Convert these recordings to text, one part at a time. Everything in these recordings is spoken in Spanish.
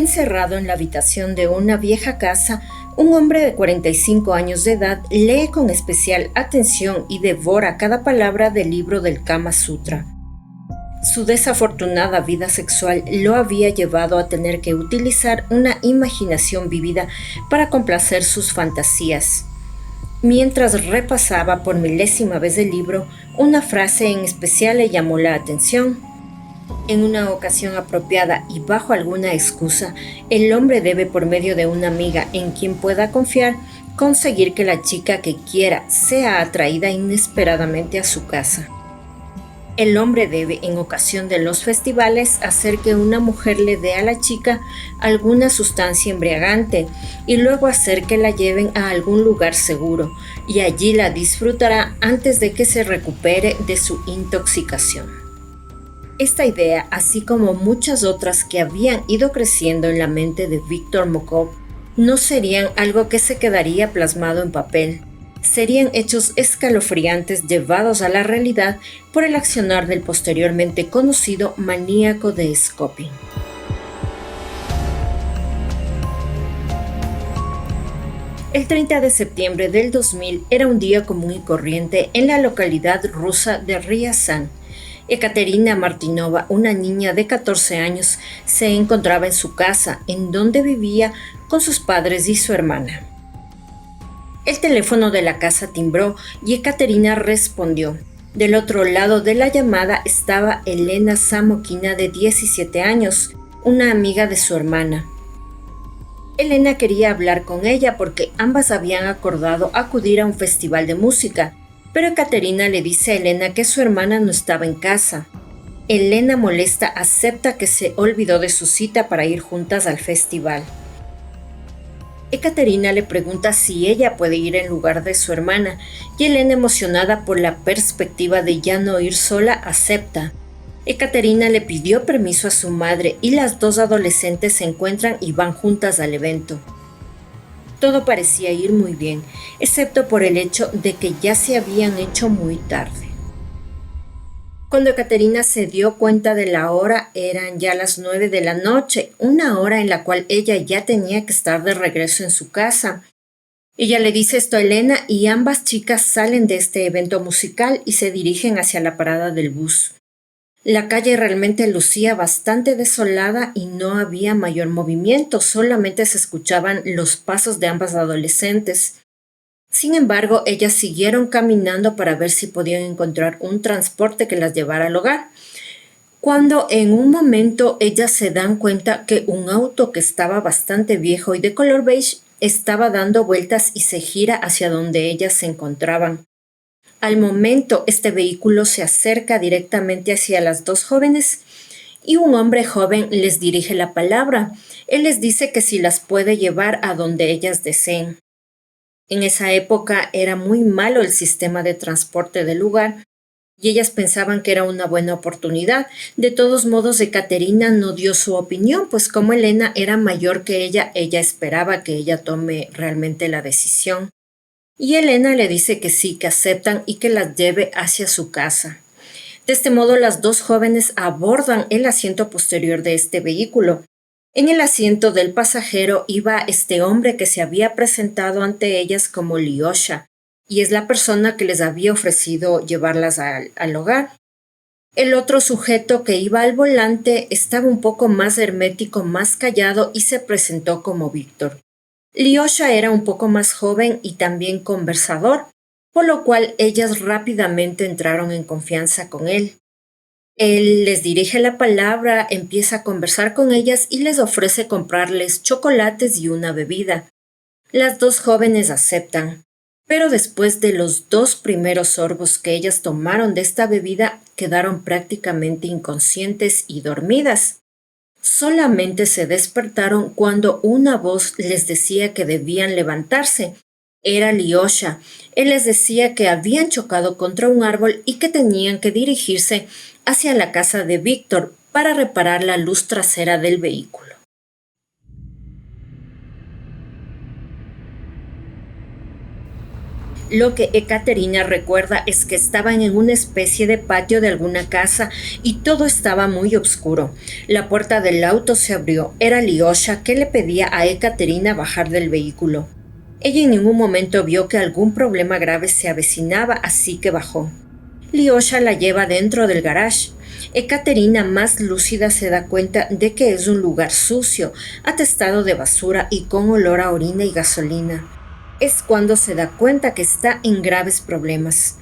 Encerrado en la habitación de una vieja casa, un hombre de 45 años de edad lee con especial atención y devora cada palabra del libro del Kama Sutra. Su desafortunada vida sexual lo había llevado a tener que utilizar una imaginación vívida para complacer sus fantasías. Mientras repasaba por milésima vez el libro, una frase en especial le llamó la atención. En una ocasión apropiada y bajo alguna excusa, el hombre debe, por medio de una amiga en quien pueda confiar, conseguir que la chica que quiera sea atraída inesperadamente a su casa. El hombre debe, en ocasión de los festivales, hacer que una mujer le dé a la chica alguna sustancia embriagante y luego hacer que la lleven a algún lugar seguro, y allí la disfrutará antes de que se recupere de su intoxicación. Esta idea, así como muchas otras que habían ido creciendo en la mente de Víctor Mokov, no serían algo que se quedaría plasmado en papel. Serían hechos escalofriantes llevados a la realidad por el accionar del posteriormente conocido maníaco de Skopin. El 30 de septiembre del 2000 era un día común y corriente en la localidad rusa de Ryazan. Ekaterina Martinova, una niña de 14 años, se encontraba en su casa, en donde vivía con sus padres y su hermana. El teléfono de la casa timbró y Ekaterina respondió. Del otro lado de la llamada estaba Elena Samokina, de 17 años, una amiga de su hermana. Elena quería hablar con ella porque ambas habían acordado acudir a un festival de música, pero Ekaterina le dice a Elena que su hermana no estaba en casa. Elena, molesta, acepta que se olvidó de su cita para ir juntas al festival. Ekaterina le pregunta si ella puede ir en lugar de su hermana, y Elena, emocionada por la perspectiva de ya no ir sola, acepta. Ekaterina le pidió permiso a su madre y las dos adolescentes se encuentran y van juntas al evento. Todo parecía ir muy bien, excepto por el hecho de que ya se habían hecho muy tarde. Cuando Ekaterina se dio cuenta de la hora, eran ya las 9 de la noche, una hora en la cual ella ya tenía que estar de regreso en su casa. Ella le dice esto a Elena y ambas chicas salen de este evento musical y se dirigen hacia la parada del bus. La calle realmente lucía bastante desolada y no había mayor movimiento, solamente se escuchaban los pasos de ambas adolescentes. Sin embargo, ellas siguieron caminando para ver si podían encontrar un transporte que las llevara al hogar, cuando en un momento ellas se dan cuenta que un auto que estaba bastante viejo y de color beige estaba dando vueltas y se gira hacia donde ellas se encontraban. Al momento, este vehículo se acerca directamente hacia las dos jóvenes y un hombre joven les dirige la palabra. Él les dice que si las puede llevar a donde ellas deseen. En esa época era muy malo el sistema de transporte del lugar y ellas pensaban que era una buena oportunidad. De todos modos, Ekaterina no dio su opinión, pues como Elena era mayor que ella esperaba que ella tome realmente la decisión. Y Elena le dice que sí, que aceptan y que las lleve hacia su casa. De este modo, las dos jóvenes abordan el asiento posterior de este vehículo. En el asiento del pasajero iba este hombre que se había presentado ante ellas como Lyosha, y es la persona que les había ofrecido llevarlas al hogar. El otro sujeto que iba al volante estaba un poco más hermético, más callado y se presentó como Víctor. Lyosha era un poco más joven y también conversador, por lo cual ellas rápidamente entraron en confianza con él. Él les dirige la palabra, empieza a conversar con ellas y les ofrece comprarles chocolates y una bebida. Las dos jóvenes aceptan, pero después de los dos primeros sorbos que ellas tomaron de esta bebida, quedaron prácticamente inconscientes y dormidas. Solamente se despertaron cuando una voz les decía que debían levantarse. Era Lyosha. Él les decía que habían chocado contra un árbol y que tenían que dirigirse hacia la casa de Víctor para reparar la luz trasera del vehículo. Lo que Ekaterina recuerda es que estaban en una especie de patio de alguna casa y todo estaba muy oscuro. La puerta del auto se abrió. Era Lyosha, que le pedía a Ekaterina bajar del vehículo. Ella en ningún momento vio que algún problema grave se avecinaba, así que bajó. Lyosha la lleva dentro del garage. Ekaterina, más lúcida, se da cuenta de que es un lugar sucio, atestado de basura y con olor a orina y gasolina. Es cuando se da cuenta que está en graves problemas.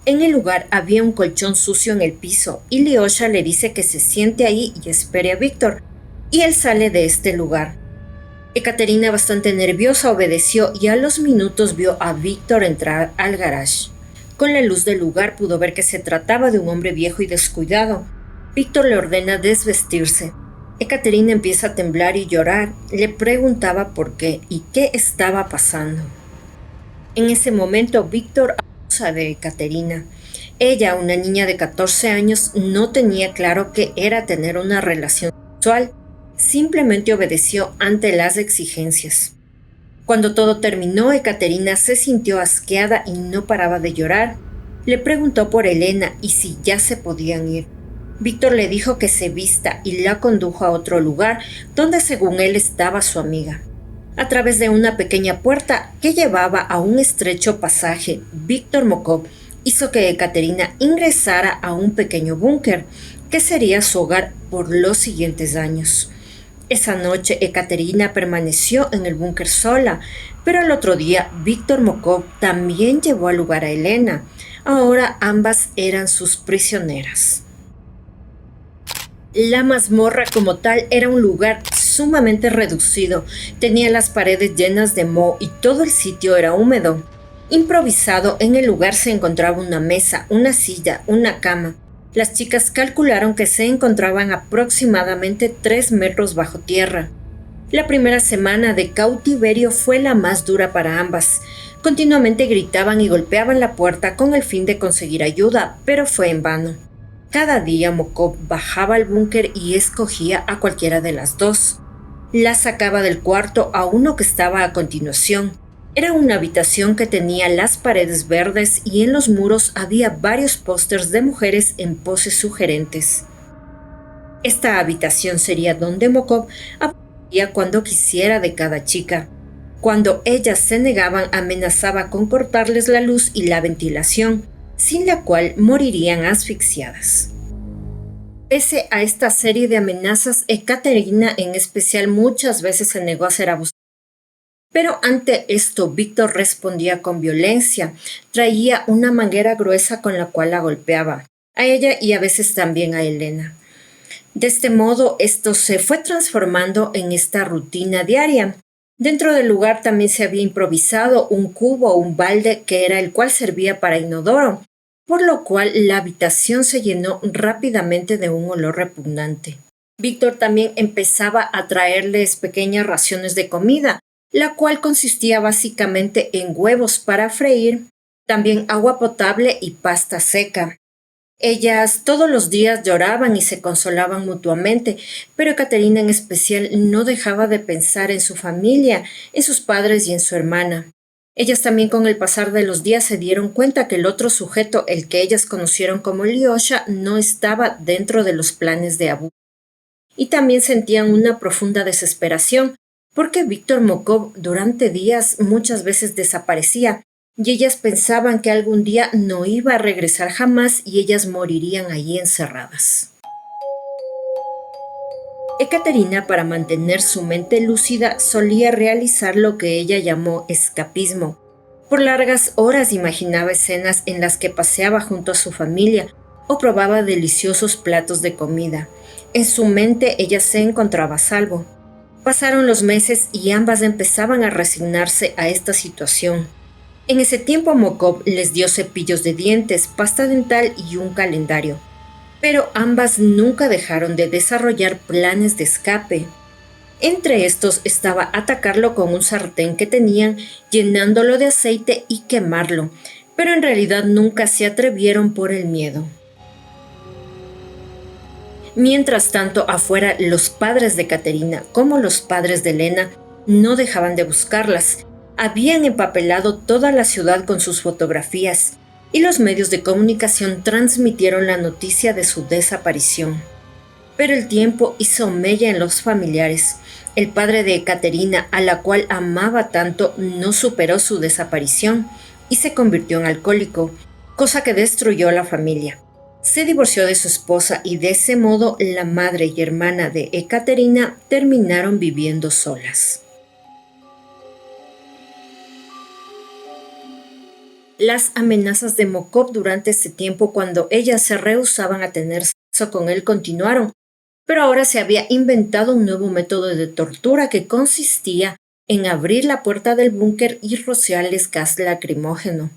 En el lugar había un colchón sucio en el piso y Lyosha le dice que se siente ahí y espere a Víctor, y él sale de este lugar. Ekaterina, bastante nerviosa, obedeció y a los minutos vio a Víctor entrar al garage. Con la luz del lugar pudo ver que se trataba de un hombre viejo y descuidado. Víctor le ordena desvestirse. Ekaterina empieza a temblar y llorar. Le preguntaba por qué y qué estaba pasando. En ese momento, Víctor abusa de Ekaterina. Ella, una niña de 14 años, no tenía claro qué era tener una relación sexual. Simplemente obedeció ante las exigencias. Cuando todo terminó, Ekaterina se sintió asqueada y no paraba de llorar. Le preguntó por Elena y si ya se podían ir. Víctor le dijo que se vista y la condujo a otro lugar donde según él estaba su amiga. A través de una pequeña puerta que llevaba a un estrecho pasaje, Víctor Mokov hizo que Ekaterina ingresara a un pequeño búnker que sería su hogar por los siguientes años. Esa noche Ekaterina permaneció en el búnker sola, pero al otro día Víctor Mokov también llevó al lugar a Elena. Ahora ambas eran sus prisioneras. La mazmorra como tal era un lugar sumamente reducido, tenía las paredes llenas de moho y todo el sitio era húmedo. Improvisado en el lugar se encontraba una mesa, una silla, una cama. Las chicas calcularon que se encontraban aproximadamente 3 metros bajo tierra. La primera semana de cautiverio fue la más dura para ambas. Continuamente gritaban y golpeaban la puerta con el fin de conseguir ayuda, pero fue en vano. Cada día Mokov bajaba al búnker y escogía a cualquiera de las dos. La sacaba del cuarto a uno que estaba a continuación. Era una habitación que tenía las paredes verdes y en los muros había varios pósters de mujeres en poses sugerentes. Esta habitación sería donde Mokov aparecía cuando quisiera de cada chica. Cuando ellas se negaban, amenazaba con cortarles la luz y la ventilación, sin la cual morirían asfixiadas. Pese a esta serie de amenazas, Ekaterina en especial muchas veces se negó a ser abusada. Pero ante esto, Víctor respondía con violencia. Traía una manguera gruesa con la cual la golpeaba, a ella y a veces también a Elena. De este modo, esto se fue transformando en esta rutina diaria. Dentro del lugar también se había improvisado un cubo o un balde que era el cual servía para inodoro, por lo cual la habitación se llenó rápidamente de un olor repugnante. Víctor también empezaba a traerles pequeñas raciones de comida, la cual consistía básicamente en huevos para freír, también agua potable y pasta seca. Ellas todos los días lloraban y se consolaban mutuamente, pero Ekaterina en especial no dejaba de pensar en su familia, en sus padres y en su hermana. Ellas también con el pasar de los días se dieron cuenta que el otro sujeto, el que ellas conocieron como Lyosha, no estaba dentro de los planes de abuso. Y también sentían una profunda desesperación, porque Víctor Mokov durante días muchas veces desaparecía, y ellas pensaban que algún día no iba a regresar jamás y ellas morirían allí encerradas. Ekaterina, para mantener su mente lúcida, solía realizar lo que ella llamó escapismo. Por largas horas imaginaba escenas en las que paseaba junto a su familia o probaba deliciosos platos de comida. En su mente ella se encontraba a salvo. Pasaron los meses y ambas empezaban a resignarse a esta situación. En ese tiempo Mokov les dio cepillos de dientes, pasta dental y un calendario. Pero ambas nunca dejaron de desarrollar planes de escape. Entre estos estaba atacarlo con un sartén que tenían, llenándolo de aceite y quemarlo, pero en realidad nunca se atrevieron por el miedo. Mientras tanto, afuera, los padres de Ekaterina, como los padres de Elena, no dejaban de buscarlas. Habían empapelado toda la ciudad con sus fotografías y los medios de comunicación transmitieron la noticia de su desaparición. Pero el tiempo hizo mella en los familiares. El padre de Ekaterina, a la cual amaba tanto, no superó su desaparición y se convirtió en alcohólico, cosa que destruyó a la familia. Se divorció de su esposa y de ese modo la madre y hermana de Ekaterina terminaron viviendo solas. Las amenazas de Mokov durante ese tiempo, cuando ellas se rehusaban a tener sexo con él, continuaron, pero ahora se había inventado un nuevo método de tortura que consistía en abrir la puerta del búnker y rociarles gas lacrimógeno.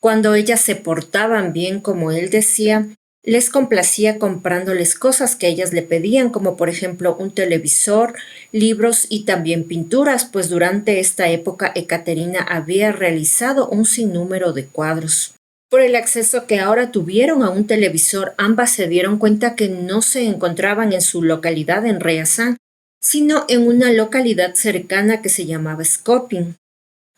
Cuando ellas se portaban bien, como él decía, les complacía comprándoles cosas que ellas le pedían, como por ejemplo un televisor, libros y también pinturas, pues durante esta época Ekaterina había realizado un sinnúmero de cuadros. Por el acceso que ahora tuvieron a un televisor, ambas se dieron cuenta que no se encontraban en su localidad en Ryazán, sino en una localidad cercana que se llamaba Skopin.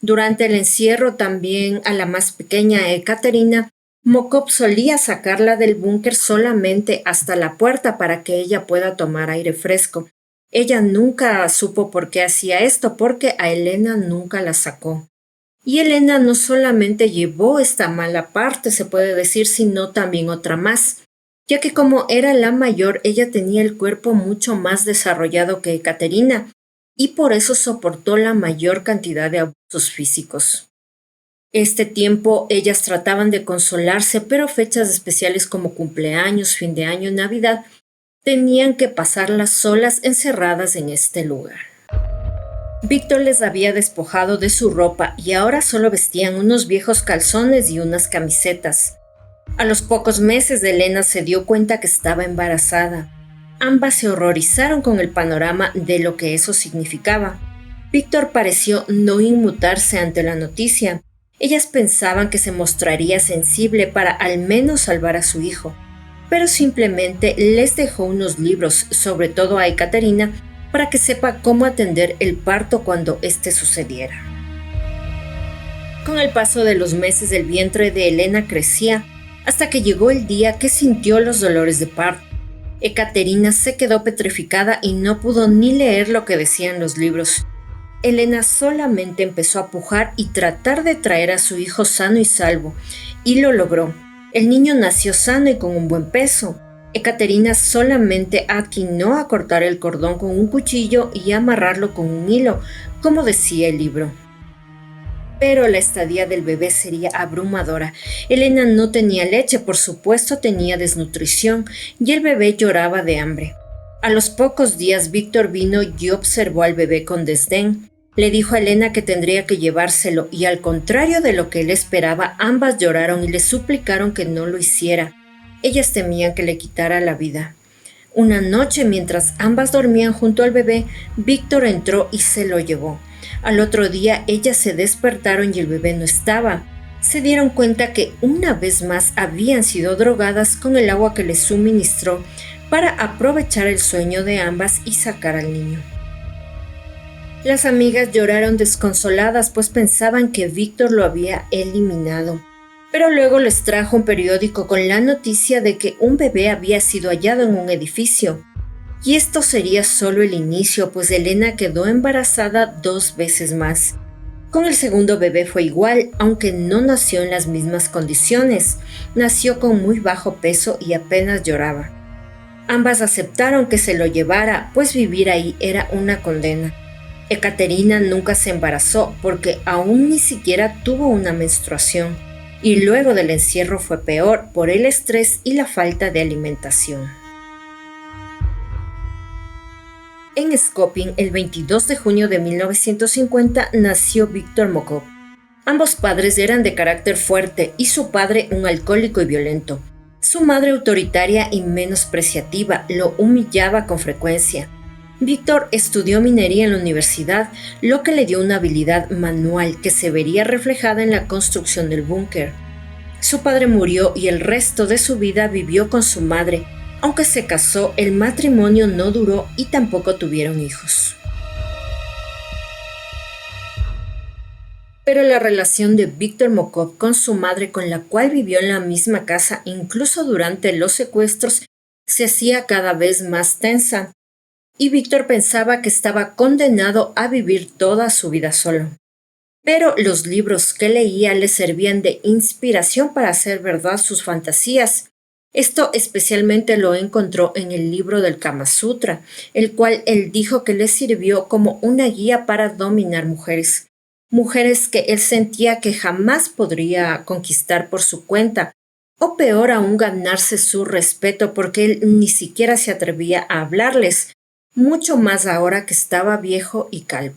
Durante el encierro también a la más pequeña Ekaterina, Mokov solía sacarla del búnker solamente hasta la puerta para que ella pueda tomar aire fresco. Ella nunca supo por qué hacía esto, porque a Elena nunca la sacó. Y Elena no solamente llevó esta mala parte, se puede decir, sino también otra más, ya que como era la mayor, ella tenía el cuerpo mucho más desarrollado que Ekaterina, y por eso soportó la mayor cantidad de abusos físicos. Este tiempo ellas trataban de consolarse, pero fechas especiales como cumpleaños, fin de año, Navidad, tenían que pasarlas solas encerradas en este lugar. Víctor les había despojado de su ropa y ahora solo vestían unos viejos calzones y unas camisetas. A los pocos meses Elena se dio cuenta que estaba embarazada. Ambas se horrorizaron con el panorama de lo que eso significaba. Víctor pareció no inmutarse ante la noticia. Ellas pensaban que se mostraría sensible para al menos salvar a su hijo, pero simplemente les dejó unos libros, sobre todo a Ekaterina, para que sepa cómo atender el parto cuando éste sucediera. Con el paso de los meses el vientre de Elena crecía, hasta que llegó el día que sintió los dolores de parto. Ekaterina se quedó petrificada y no pudo ni leer lo que decían los libros. Elena solamente empezó a pujar y tratar de traer a su hijo sano y salvo, y lo logró. El niño nació sano y con un buen peso. Ekaterina solamente atinó a cortar el cordón con un cuchillo y amarrarlo con un hilo, como decía el libro. Pero la estadía del bebé sería abrumadora. Elena no tenía leche, por supuesto tenía desnutrición, y el bebé lloraba de hambre. A los pocos días Víctor vino y observó al bebé con desdén. Le dijo a Elena que tendría que llevárselo y al contrario de lo que él esperaba, ambas lloraron y le suplicaron que no lo hiciera. Ellas temían que le quitara la vida. Una noche, mientras ambas dormían junto al bebé, Víctor entró y se lo llevó. Al otro día, ellas se despertaron y el bebé no estaba. Se dieron cuenta que una vez más habían sido drogadas con el agua que les suministró para aprovechar el sueño de ambas y sacar al niño. Las amigas lloraron desconsoladas, pues pensaban que Víctor lo había eliminado. Pero luego les trajo un periódico con la noticia de que un bebé había sido hallado en un edificio. Y esto sería solo el inicio, pues Elena quedó embarazada 2 veces más. Con el segundo bebé fue igual, aunque no nació en las mismas condiciones. Nació con muy bajo peso y apenas lloraba. Ambas aceptaron que se lo llevara, pues vivir ahí era una condena. Ekaterina nunca se embarazó porque aún ni siquiera tuvo una menstruación, y luego del encierro fue peor por el estrés y la falta de alimentación. En Skopin, el 22 de junio de 1950, nació Víctor Mokov. Ambos padres eran de carácter fuerte y su padre un alcohólico y violento. Su madre autoritaria y menospreciativa lo humillaba con frecuencia. Víctor estudió minería en la universidad, lo que le dio una habilidad manual que se vería reflejada en la construcción del búnker. Su padre murió y el resto de su vida vivió con su madre. Aunque se casó, el matrimonio no duró y tampoco tuvieron hijos. Pero la relación de Víctor Mokov con su madre, con la cual vivió en la misma casa incluso durante los secuestros, se hacía cada vez más tensa, y Víctor pensaba que estaba condenado a vivir toda su vida solo. Pero los libros que leía le servían de inspiración para hacer verdad sus fantasías. Esto especialmente lo encontró en el libro del Kama Sutra, el cual él dijo que le sirvió como una guía para dominar mujeres. Mujeres que él sentía que jamás podría conquistar por su cuenta, o peor aún ganarse su respeto porque él ni siquiera se atrevía a hablarles, mucho más ahora que estaba viejo y calvo.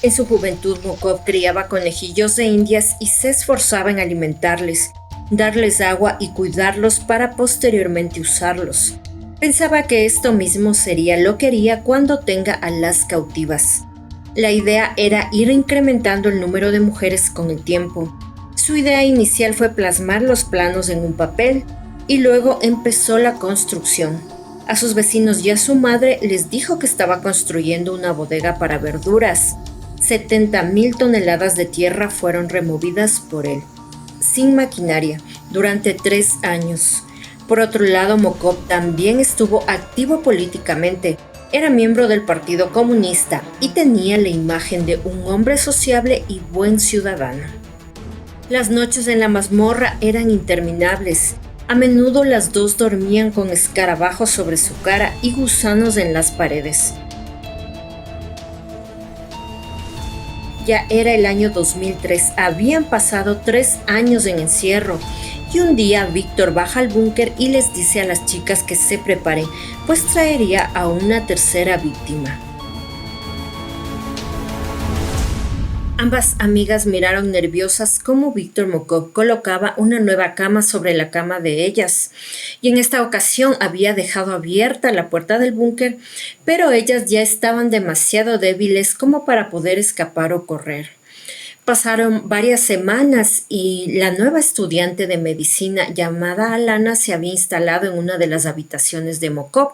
En su juventud, Mokov criaba conejillos de indias y se esforzaba en alimentarles, darles agua y cuidarlos para posteriormente usarlos. Pensaba que esto mismo sería lo que haría cuando tenga a las cautivas. La idea era ir incrementando el número de mujeres con el tiempo. Su idea inicial fue plasmar los planos en un papel y luego empezó la construcción. A sus vecinos y a su madre les dijo que estaba construyendo una bodega para verduras. 70.000 toneladas de tierra fueron removidas por él, sin maquinaria, durante 3 años. Por otro lado, Mokov también estuvo activo políticamente. Era miembro del Partido Comunista y tenía la imagen de un hombre sociable y buen ciudadano. Las noches en la mazmorra eran interminables. A menudo las dos dormían con escarabajos sobre su cara y gusanos en las paredes. Ya era el año 2003, habían pasado 3 años en encierro, y un día Víctor baja al búnker y les dice a las chicas que se preparen, pues traería a una tercera víctima. Ambas amigas miraron nerviosas cómo Víctor Mokov colocaba una nueva cama sobre la cama de ellas, y en esta ocasión había dejado abierta la puerta del búnker, pero ellas ya estaban demasiado débiles como para poder escapar o correr. Pasaron varias semanas y la nueva estudiante de medicina llamada Alana se había instalado en una de las habitaciones de Mokov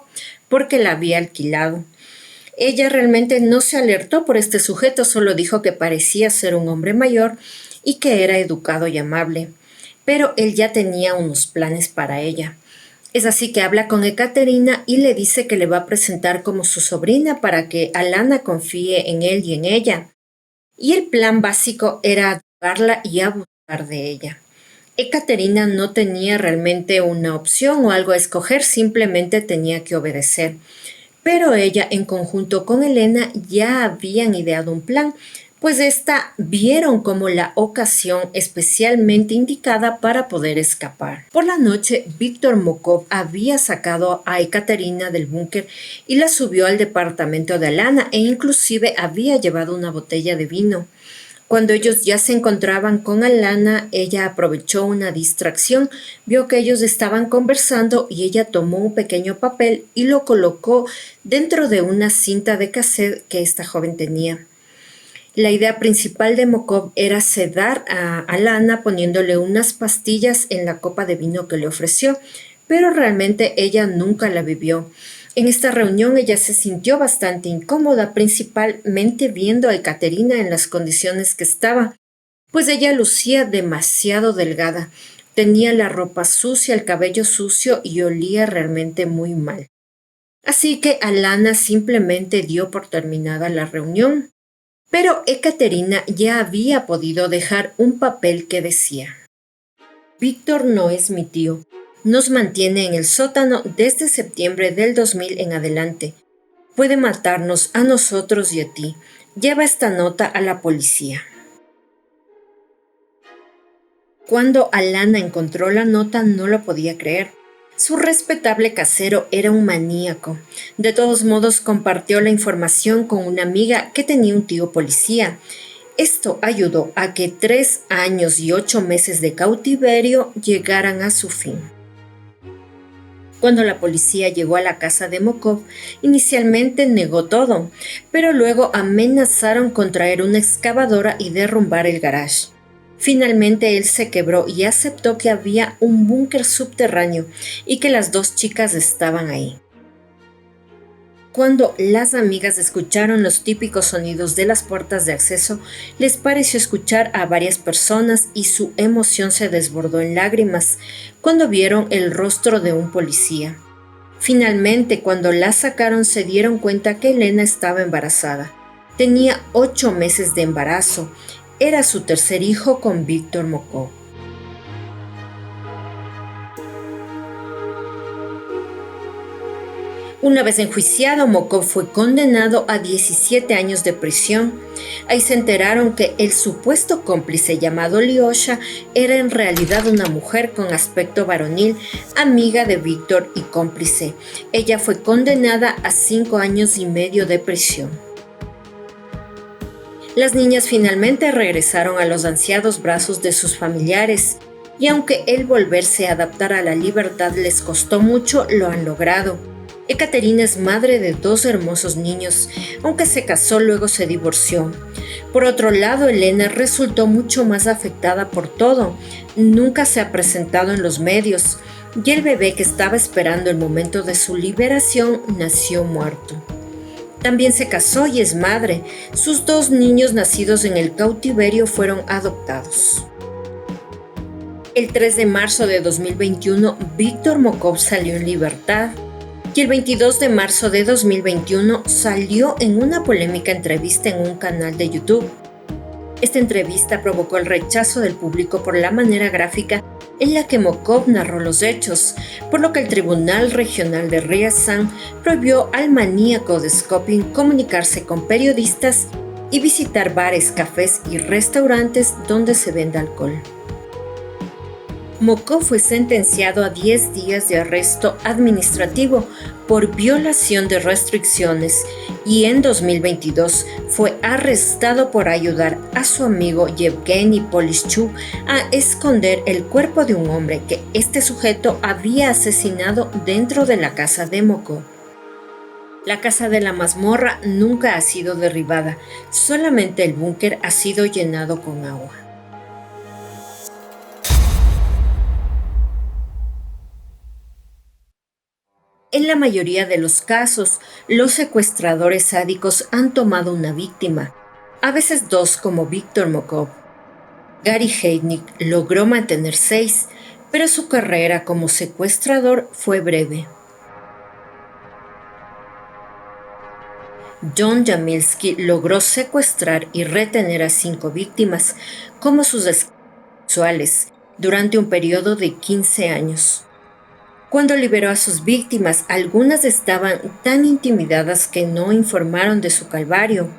porque la había alquilado. Ella realmente no se alertó por este sujeto, solo dijo que parecía ser un hombre mayor y que era educado y amable. Pero él ya tenía unos planes para ella. Es así que habla con Ekaterina y le dice que le va a presentar como su sobrina para que Alana confíe en él y en ella. Y el plan básico era ayudarla y abusar de ella. Ekaterina no tenía realmente una opción o algo a escoger, simplemente tenía que obedecer. Pero ella, en conjunto con Elena, ya habían ideado un plan, pues ésta vieron como la ocasión especialmente indicada para poder escapar. Por la noche, Víctor Mokov había sacado a Ekaterina del búnker y la subió al departamento de Alana e inclusive había llevado una botella de vino. Cuando ellos ya se encontraban con Alana, ella aprovechó una distracción, vio que ellos estaban conversando y ella tomó un pequeño papel y lo colocó dentro de una cinta de cassette que esta joven tenía. La idea principal de Mokov era sedar a Alana poniéndole unas pastillas en la copa de vino que le ofreció, pero realmente ella nunca la bebió. En esta reunión ella se sintió bastante incómoda, principalmente viendo a Ekaterina en las condiciones que estaba, pues ella lucía demasiado delgada, tenía la ropa sucia, el cabello sucio y olía realmente muy mal. Así que Alana simplemente dio por terminada la reunión, pero Ekaterina ya había podido dejar un papel que decía: Víctor no es mi tío. Nos mantiene en el sótano desde septiembre del 2000 en adelante. Puede matarnos a nosotros y a ti. Lleva esta nota a la policía. Cuando Alana encontró la nota no lo podía creer. Su respetable casero era un maníaco. De todos modos compartió la información con una amiga que tenía un tío policía. Esto ayudó a que 3 años y 8 meses de cautiverio llegaran a su fin. Cuando la policía llegó a la casa de Mokov, inicialmente negó todo, pero luego amenazaron con traer una excavadora y derrumbar el garage. Finalmente él se quebró y aceptó que había un búnker subterráneo y que las 2 chicas estaban ahí. Cuando las amigas escucharon los típicos sonidos de las puertas de acceso, les pareció escuchar a varias personas y su emoción se desbordó en lágrimas cuando vieron el rostro de un policía. Finalmente, cuando la sacaron, se dieron cuenta que Elena estaba embarazada. Tenía 8 meses de embarazo. Era su tercer hijo con Víctor Mokov. Una vez enjuiciado, Mokov fue condenado a 17 años de prisión. Ahí se enteraron que el supuesto cómplice llamado Lyosha era en realidad una mujer con aspecto varonil, amiga de Víctor y cómplice. Ella fue condenada a 5 años y medio de prisión. Las niñas finalmente regresaron a los ansiados brazos de sus familiares, y aunque el volverse a adaptar a la libertad les costó mucho, lo han logrado. Ekaterina es madre de 2 hermosos niños, aunque se casó luego se divorció. Por otro lado, Elena resultó mucho más afectada por todo. Nunca se ha presentado en los medios, y el bebé que estaba esperando el momento de su liberación nació muerto. También se casó y es madre. Sus 2 niños nacidos en el cautiverio fueron adoptados. El 3 de marzo de 2021, Víctor Mokov salió en libertad. Y el 22 de marzo de 2021 salió en una polémica entrevista en un canal de YouTube. Esta entrevista provocó el rechazo del público por la manera gráfica en la que Mokov narró los hechos, por lo que el Tribunal Regional de Ryazan prohibió al maníaco de Skopin comunicarse con periodistas y visitar bares, cafés y restaurantes donde se vende alcohol. Mokov fue sentenciado a 10 días de arresto administrativo por violación de restricciones y en 2022 fue arrestado por ayudar a su amigo Yevgeny Polishchuk a esconder el cuerpo de un hombre que este sujeto había asesinado dentro de la casa de Mokov. La casa de la mazmorra nunca ha sido derribada, solamente el búnker ha sido llenado con agua. En la mayoría de los casos, los secuestradores sádicos han tomado una víctima, a veces 2 como Víctor Mokov. Gary Heidnik logró mantener 6, pero su carrera como secuestrador fue breve. John Jamilsky logró secuestrar y retener a 5 víctimas como sus sexuales durante un periodo de 15 años. Cuando liberó a sus víctimas, algunas estaban tan intimidadas que no informaron de su calvario.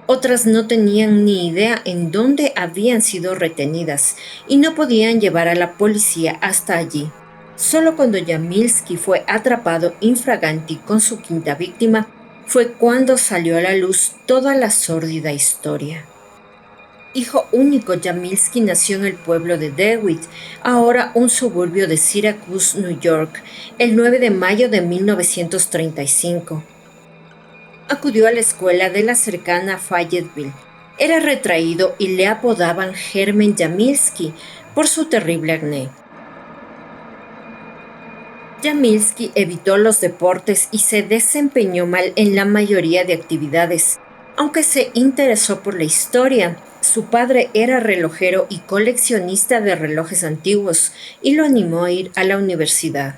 Otras no tenían ni idea en dónde habían sido retenidas y no podían llevar a la policía hasta allí. Solo cuando Jamilsky fue atrapado infraganti con su 5ª víctima fue cuando salió a la luz toda la sórdida historia. Hijo único, Jamilsky nació en el pueblo de DeWitt, ahora un suburbio de Syracuse, New York, el 9 de mayo de 1935. Acudió a la escuela de la cercana Fayetteville. Era retraído y le apodaban Germen Jamilsky por su terrible acné. Jamilsky evitó los deportes y se desempeñó mal en la mayoría de actividades, aunque se interesó por la historia. Su padre era relojero y coleccionista de relojes antiguos y lo animó a ir a la universidad.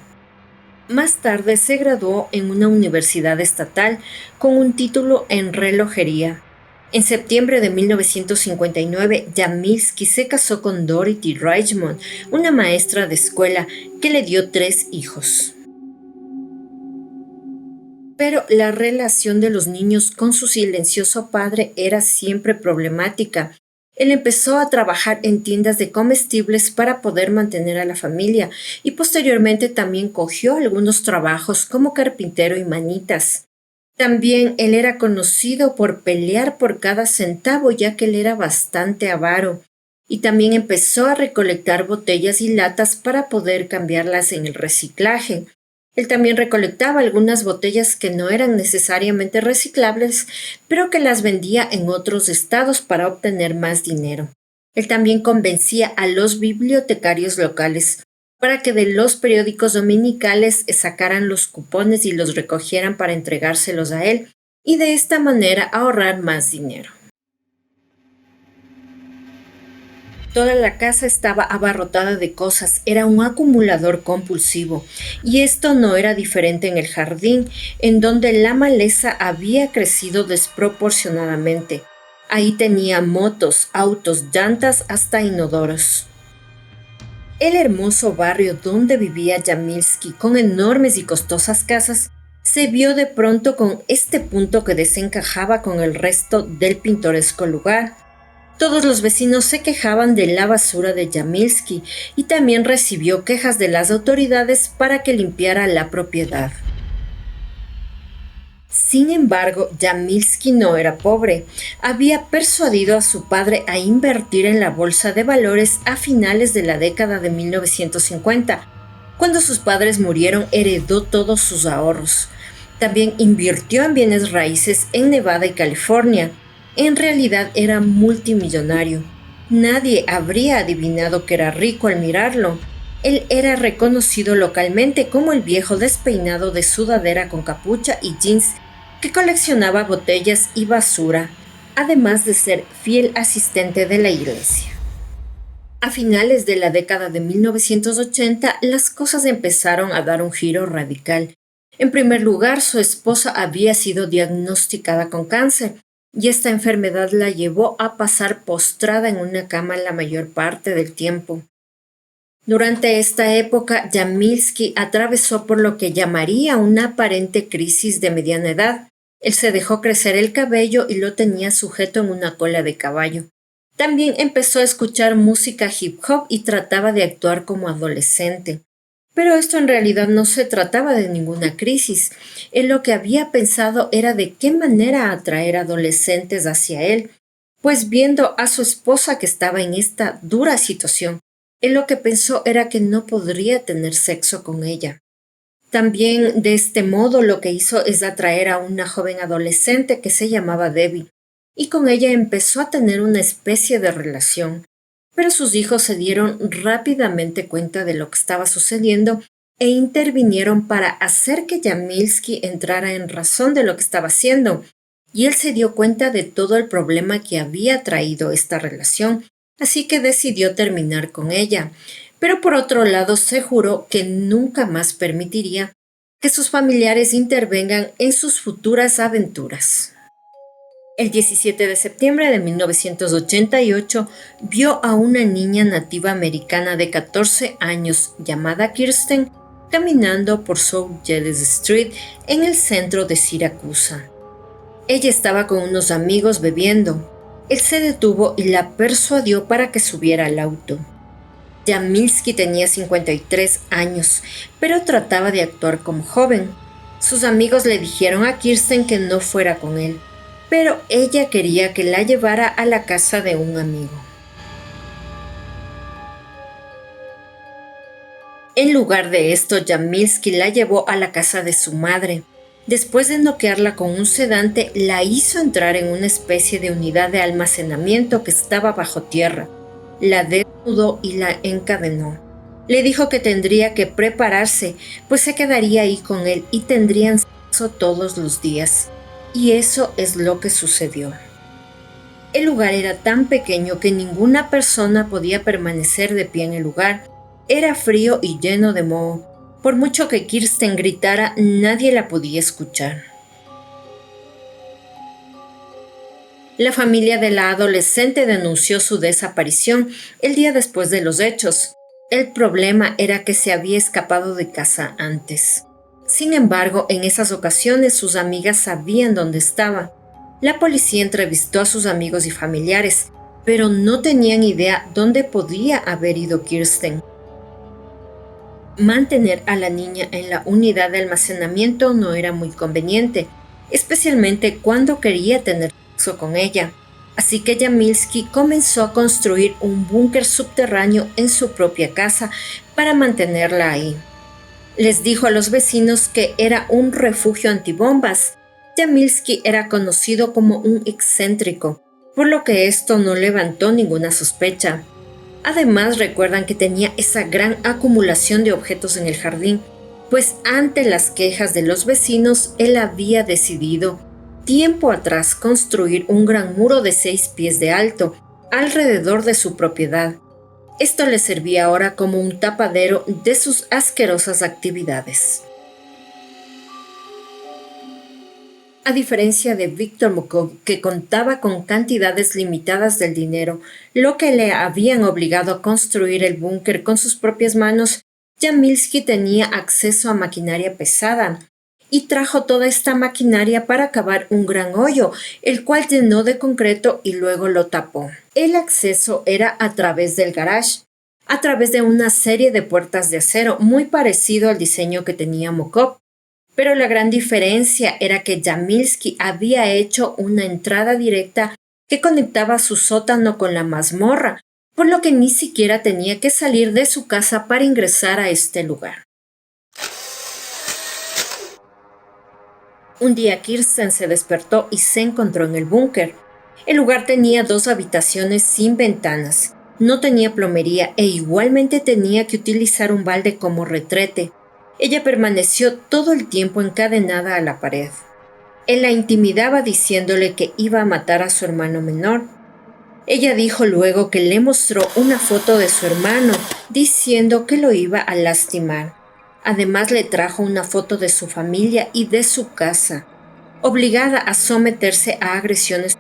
Más tarde se graduó en una universidad estatal con un título en relojería. En septiembre de 1959, Jamilsky se casó con Dorothy Reichman, una maestra de escuela que le dio 3 hijos. Pero la relación de los niños con su silencioso padre era siempre problemática. Él empezó a trabajar en tiendas de comestibles para poder mantener a la familia y posteriormente también cogió algunos trabajos como carpintero y manitas. También él era conocido por pelear por cada centavo, ya que él era bastante avaro. Y también empezó a recolectar botellas y latas para poder cambiarlas en el reciclaje. Él también recolectaba algunas botellas que no eran necesariamente reciclables, pero que las vendía en otros estados para obtener más dinero. Él también convencía a los bibliotecarios locales para que de los periódicos dominicales sacaran los cupones y los recogieran para entregárselos a él y de esta manera ahorrar más dinero. Toda la casa estaba abarrotada de cosas, era un acumulador compulsivo, y esto no era diferente en el jardín, en donde la maleza había crecido desproporcionadamente. Ahí tenía motos, autos, llantas, hasta inodoros. El hermoso barrio donde vivía Yamilski, con enormes y costosas casas, se vio de pronto con este punto que desencajaba con el resto del pintoresco lugar. Todos los vecinos se quejaban de la basura de Yamilski y también recibió quejas de las autoridades para que limpiara la propiedad. Sin embargo, Yamilski no era pobre. Había persuadido a su padre a invertir en la bolsa de valores a finales de la década de 1950. Cuando sus padres murieron, heredó todos sus ahorros. También invirtió en bienes raíces en Nevada y California. En realidad era multimillonario. Nadie habría adivinado que era rico al mirarlo. Él era reconocido localmente como el viejo despeinado de sudadera con capucha y jeans que coleccionaba botellas y basura, además de ser fiel asistente de la iglesia. A finales de la década de 1980, las cosas empezaron a dar un giro radical. En primer lugar, su esposa había sido diagnosticada con cáncer, y esta enfermedad la llevó a pasar postrada en una cama la mayor parte del tiempo. Durante esta época, Yamilski atravesó por lo que llamaría una aparente crisis de mediana edad. Él se dejó crecer el cabello y lo tenía sujeto en una cola de caballo. También empezó a escuchar música hip hop y trataba de actuar como adolescente. Pero esto en realidad no se trataba de ninguna crisis. Él lo que había pensado era de qué manera atraer adolescentes hacia él, pues viendo a su esposa que estaba en esta dura situación, él lo que pensó era que no podría tener sexo con ella. También de este modo lo que hizo es atraer a una joven adolescente que se llamaba Debbie, y con ella empezó a tener una especie de relación. Pero sus hijos se dieron rápidamente cuenta de lo que estaba sucediendo e intervinieron para hacer que Yamilski entrara en razón de lo que estaba haciendo, y él se dio cuenta de todo el problema que había traído esta relación, así que decidió terminar con ella. Pero por otro lado se juró que nunca más permitiría que sus familiares intervengan en sus futuras aventuras. El 17 de septiembre de 1988 vio a una niña nativa americana de 14 años llamada Kirsten caminando por South Gillis Street en el centro de Siracusa. Ella estaba con unos amigos bebiendo. Él se detuvo y la persuadió para que subiera al auto. Yamilski tenía 53 años, pero trataba de actuar como joven. Sus amigos le dijeron a Kirsten que no fuera con él, pero ella quería que la llevara a la casa de un amigo. En lugar de esto, Yamilski la llevó a la casa de su madre. Después de noquearla con un sedante, la hizo entrar en una especie de unidad de almacenamiento que estaba bajo tierra. La desnudó y la encadenó. Le dijo que tendría que prepararse, pues se quedaría ahí con él y tendrían sexo todos los días. Y eso es lo que sucedió. El lugar era tan pequeño que ninguna persona podía permanecer de pie en el lugar. Era frío y lleno de moho. Por mucho que Kirsten gritara, nadie la podía escuchar. La familia de la adolescente denunció su desaparición el día después de los hechos. El problema era que se había escapado de casa antes. Sin embargo, en esas ocasiones sus amigas sabían dónde estaba. La policía entrevistó a sus amigos y familiares, pero no tenían idea dónde podía haber ido Kirsten. Mantener a la niña en la unidad de almacenamiento no era muy conveniente, especialmente cuando quería tener sexo con ella. Así que Yamilski comenzó a construir un búnker subterráneo en su propia casa para mantenerla ahí. Les dijo a los vecinos que era un refugio antibombas. Yamilski era conocido como un excéntrico, por lo que esto no levantó ninguna sospecha. Además, recuerdan que tenía esa gran acumulación de objetos en el jardín, pues ante las quejas de los vecinos, él había decidido tiempo atrás construir un gran muro de 6 pies de alto alrededor de su propiedad. Esto le servía ahora como un tapadero de sus asquerosas actividades. A diferencia de Víctor Mukov, que contaba con cantidades limitadas del dinero, lo que le habían obligado a construir el búnker con sus propias manos, Yamilski tenía acceso a maquinaria pesada y trajo toda esta maquinaria para cavar un gran hoyo, el cual llenó de concreto y luego lo tapó. El acceso era a través del garage, a través de una serie de puertas de acero muy parecido al diseño que tenía Mukov. Pero la gran diferencia era que Yamilski había hecho una entrada directa que conectaba su sótano con la mazmorra, por lo que ni siquiera tenía que salir de su casa para ingresar a este lugar. Un día Kirsten se despertó y se encontró en el búnker. El lugar tenía 2 habitaciones sin ventanas, no tenía plomería e igualmente tenía que utilizar un balde como retrete. Ella permaneció todo el tiempo encadenada a la pared. Él la intimidaba diciéndole que iba a matar a su hermano menor. Ella dijo luego que le mostró una foto de su hermano, diciendo que lo iba a lastimar. Además le trajo una foto de su familia y de su casa. Obligada a someterse a agresiones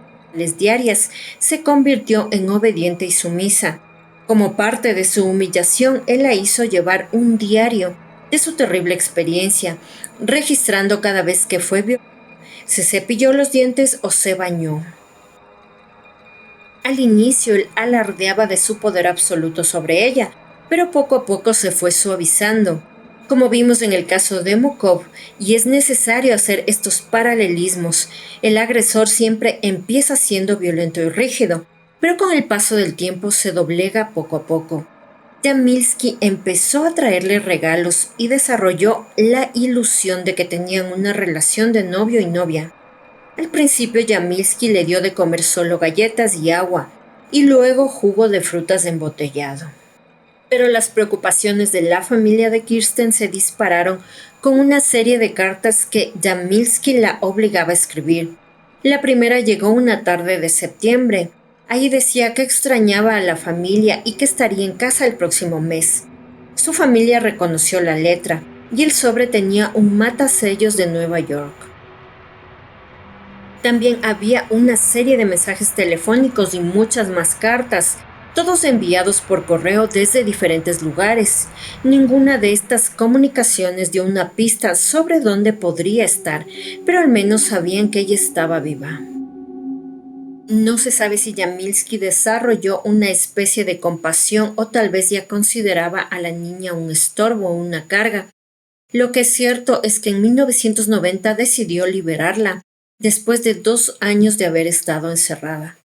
diarias, se convirtió en obediente y sumisa. Como parte de su humillación, él la hizo llevar un diario de su terrible experiencia, registrando cada vez que fue violada, se cepilló los dientes o se bañó. Al inicio él alardeaba de su poder absoluto sobre ella, pero poco a poco se fue suavizando, como vimos en el caso de Mukov, y es necesario hacer estos paralelismos. El agresor siempre empieza siendo violento y rígido, pero con el paso del tiempo se doblega poco a poco. Yamilski empezó a traerle regalos y desarrolló la ilusión de que tenían una relación de novio y novia. Al principio Yamilski le dio de comer solo galletas y agua, y luego jugo de frutas embotellado. Pero las preocupaciones de la familia de Kirsten se dispararon con una serie de cartas que Yamilski la obligaba a escribir. La primera llegó una tarde de septiembre. Ahí decía que extrañaba a la familia y que estaría en casa el próximo mes. Su familia reconoció la letra y el sobre tenía un matasellos de Nueva York. También había una serie de mensajes telefónicos y muchas más cartas, todos enviados por correo desde diferentes lugares. Ninguna de estas comunicaciones dio una pista sobre dónde podría estar, pero al menos sabían que ella estaba viva. No se sabe si Yamilski desarrolló una especie de compasión o tal vez ya consideraba a la niña un estorbo o una carga. Lo que es cierto es que en 1990 decidió liberarla, después de 2 años de haber estado encerrada.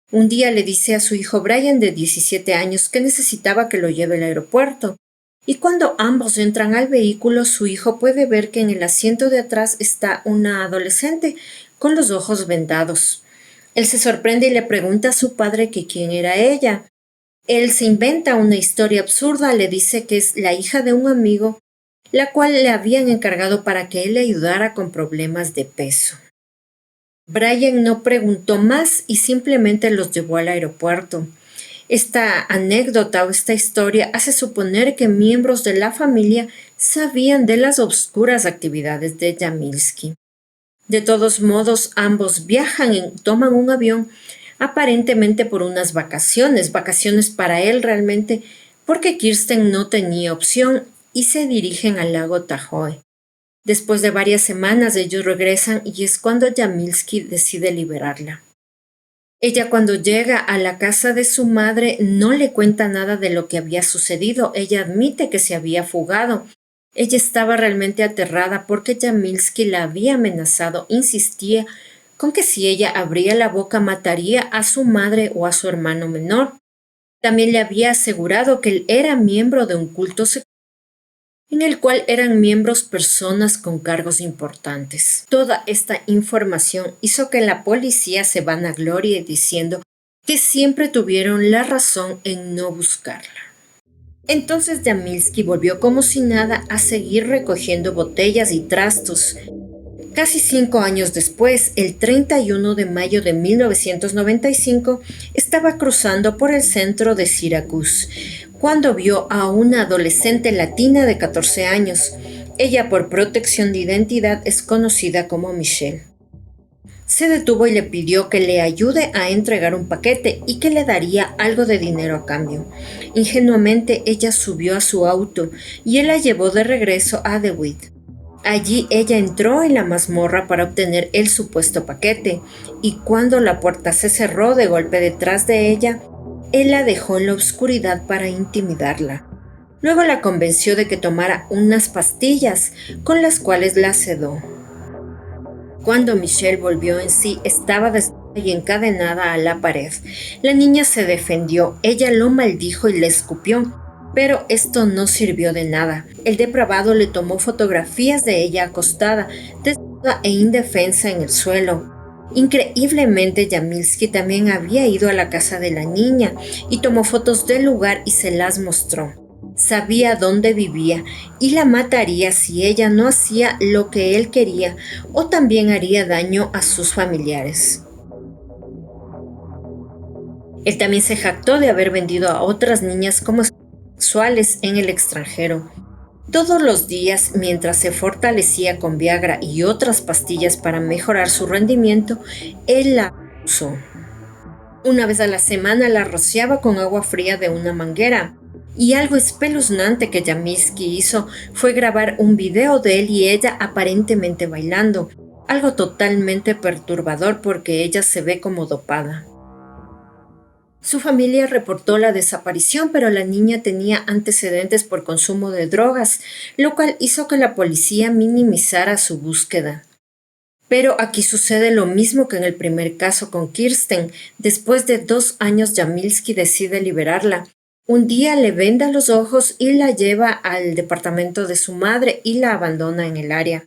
Un día le dice a su hijo Brian de 17 años que necesitaba que lo lleve al aeropuerto, y cuando ambos entran al vehículo su hijo puede ver que en el asiento de atrás está una adolescente con los ojos vendados. Él se sorprende y le pregunta a su padre que quién era ella. Él se inventa una historia absurda, le dice que es la hija de un amigo, la cual le habían encargado para que él le ayudara con problemas de peso. Brian no preguntó más y simplemente los llevó al aeropuerto. Esta anécdota o esta historia hace suponer que miembros de la familia sabían de las oscuras actividades de Yamilski. De todos modos, ambos viajan y toman un avión aparentemente por unas vacaciones para él realmente, porque Kirsten no tenía opción y se dirigen al lago Tahoe. Después de varias semanas ellos regresan y es cuando Yamilski decide liberarla. Ella cuando llega a la casa de su madre no le cuenta nada de lo que había sucedido. Ella admite que se había fugado. Ella estaba realmente aterrada porque Yamilski la había amenazado, insistía con que si ella abría la boca mataría a su madre o a su hermano menor. También le había asegurado que él era miembro de un culto secreto en el cual eran miembros personas con cargos importantes. Toda esta información hizo que la policía se vanaglorie diciendo que siempre tuvieron la razón en no buscarla. Entonces Yamilski volvió como si nada a seguir recogiendo botellas y trastos. Casi 5 años después, el 31 de mayo de 1995, estaba cruzando por el centro de Syracuse, cuando vio a una adolescente latina de 14 años. Ella, por protección de identidad, es conocida como Michelle. Se detuvo y le pidió que le ayude a entregar un paquete y que le daría algo de dinero a cambio. Ingenuamente, ella subió a su auto y él la llevó de regreso a DeWitt. Allí ella entró en la mazmorra para obtener el supuesto paquete, y cuando la puerta se cerró de golpe detrás de ella, él la dejó en la oscuridad para intimidarla. Luego la convenció de que tomara unas pastillas, con las cuales la sedó. Cuando Michelle volvió en sí, estaba desnuda y encadenada a la pared. La niña se defendió, ella lo maldijo y le escupió. Pero esto no sirvió de nada. El depravado le tomó fotografías de ella acostada, desnuda e indefensa en el suelo. Increíblemente, Yamilski también había ido a la casa de la niña y tomó fotos del lugar y se las mostró. Sabía dónde vivía y la mataría si ella no hacía lo que él quería, o también haría daño a sus familiares. Él también se jactó de haber vendido a otras niñas como sexuales en el extranjero. Todos los días, mientras se fortalecía con Viagra y otras pastillas para mejorar su rendimiento, él la usó. Una vez a la semana la rociaba con agua fría de una manguera. Y algo espeluznante que Yamilski hizo fue grabar un video de él y ella aparentemente bailando, algo totalmente perturbador porque ella se ve como dopada. Su familia reportó la desaparición, pero la niña tenía antecedentes por consumo de drogas, lo cual hizo que la policía minimizara su búsqueda. Pero aquí sucede lo mismo que en el primer caso con Kirsten. Después de 2 años, Yamilski decide liberarla. Un día le venda los ojos y la lleva al departamento de su madre y la abandona en el área.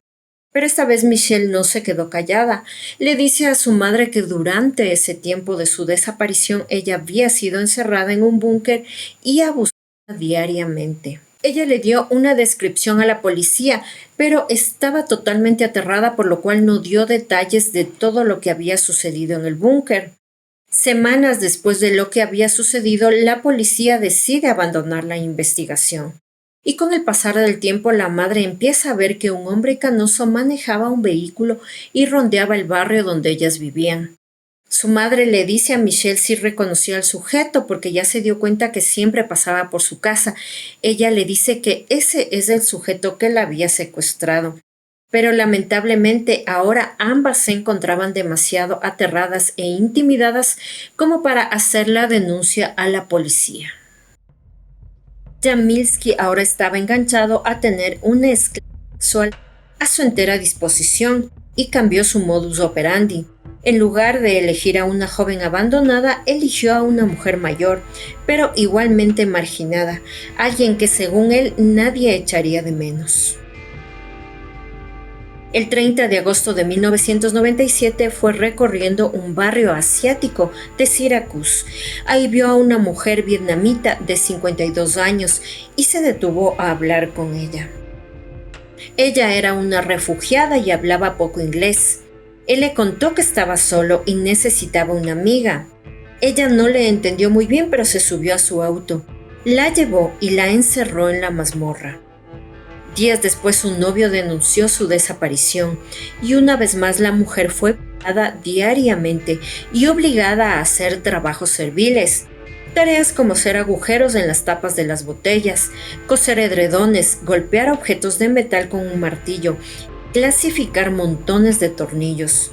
Pero esta vez Michelle no se quedó callada. Le dice a su madre que durante ese tiempo de su desaparición ella había sido encerrada en un búnker y abusada diariamente. Ella le dio una descripción a la policía, pero estaba totalmente aterrada, por lo cual no dio detalles de todo lo que había sucedido en el búnker. Semanas después de lo que había sucedido, la policía decide abandonar la investigación. Y con el pasar del tiempo, la madre empieza a ver que un hombre canoso manejaba un vehículo y rondeaba el barrio donde ellas vivían. Su madre le dice a Michelle si reconoció al sujeto porque ya se dio cuenta que siempre pasaba por su casa. Ella le dice que ese es el sujeto que la había secuestrado. Pero lamentablemente ahora ambas se encontraban demasiado aterradas e intimidadas como para hacer la denuncia a la policía. Yamilski ahora estaba enganchado a tener una esclava sexual a su entera disposición y cambió su modus operandi. En lugar de elegir a una joven abandonada, eligió a una mujer mayor, pero igualmente marginada, alguien que según él nadie echaría de menos. El 30 de agosto de 1997 fue recorriendo un barrio asiático de Syracuse. Ahí vio a una mujer vietnamita de 52 años y se detuvo a hablar con ella. Ella era una refugiada y hablaba poco inglés. Él le contó que estaba solo y necesitaba una amiga. Ella no le entendió muy bien, pero se subió a su auto. La llevó y la encerró en la mazmorra. Días después su novio denunció su desaparición y una vez más la mujer fue pagada diariamente y obligada a hacer trabajos serviles. Tareas como hacer agujeros en las tapas de las botellas, coser edredones, golpear objetos de metal con un martillo, clasificar montones de tornillos.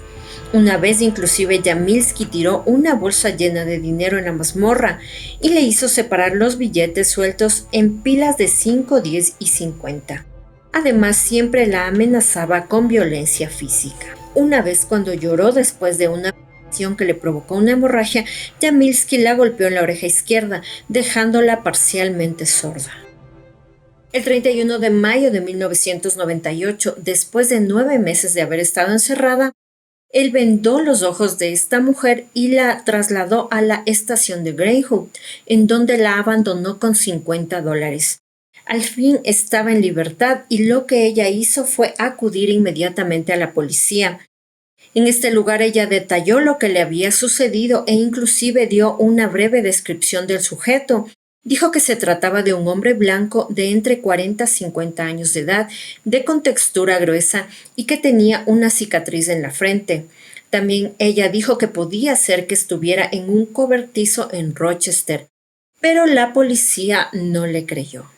Una vez inclusive Yamilski tiró una bolsa llena de dinero en la mazmorra y le hizo separar los billetes sueltos en pilas de 5, 10 y 50. Además, siempre la amenazaba con violencia física. Una vez, cuando lloró después de una operación que le provocó una hemorragia, Yamilski la golpeó en la oreja izquierda, dejándola parcialmente sorda. El 31 de mayo de 1998, después de 9 meses de haber estado encerrada, Él vendó los ojos de esta mujer y la trasladó a la estación de Greyhound, en donde la abandonó con $50. Al fin estaba en libertad y lo que ella hizo fue acudir inmediatamente a la policía. En este lugar ella detalló lo que le había sucedido e inclusive dio una breve descripción del sujeto. Dijo que se trataba de un hombre blanco de entre 40 y 50 años de edad, de contextura gruesa y que tenía una cicatriz en la frente. También ella dijo que podía ser que estuviera en un cobertizo en Rochester, pero la policía no le creyó.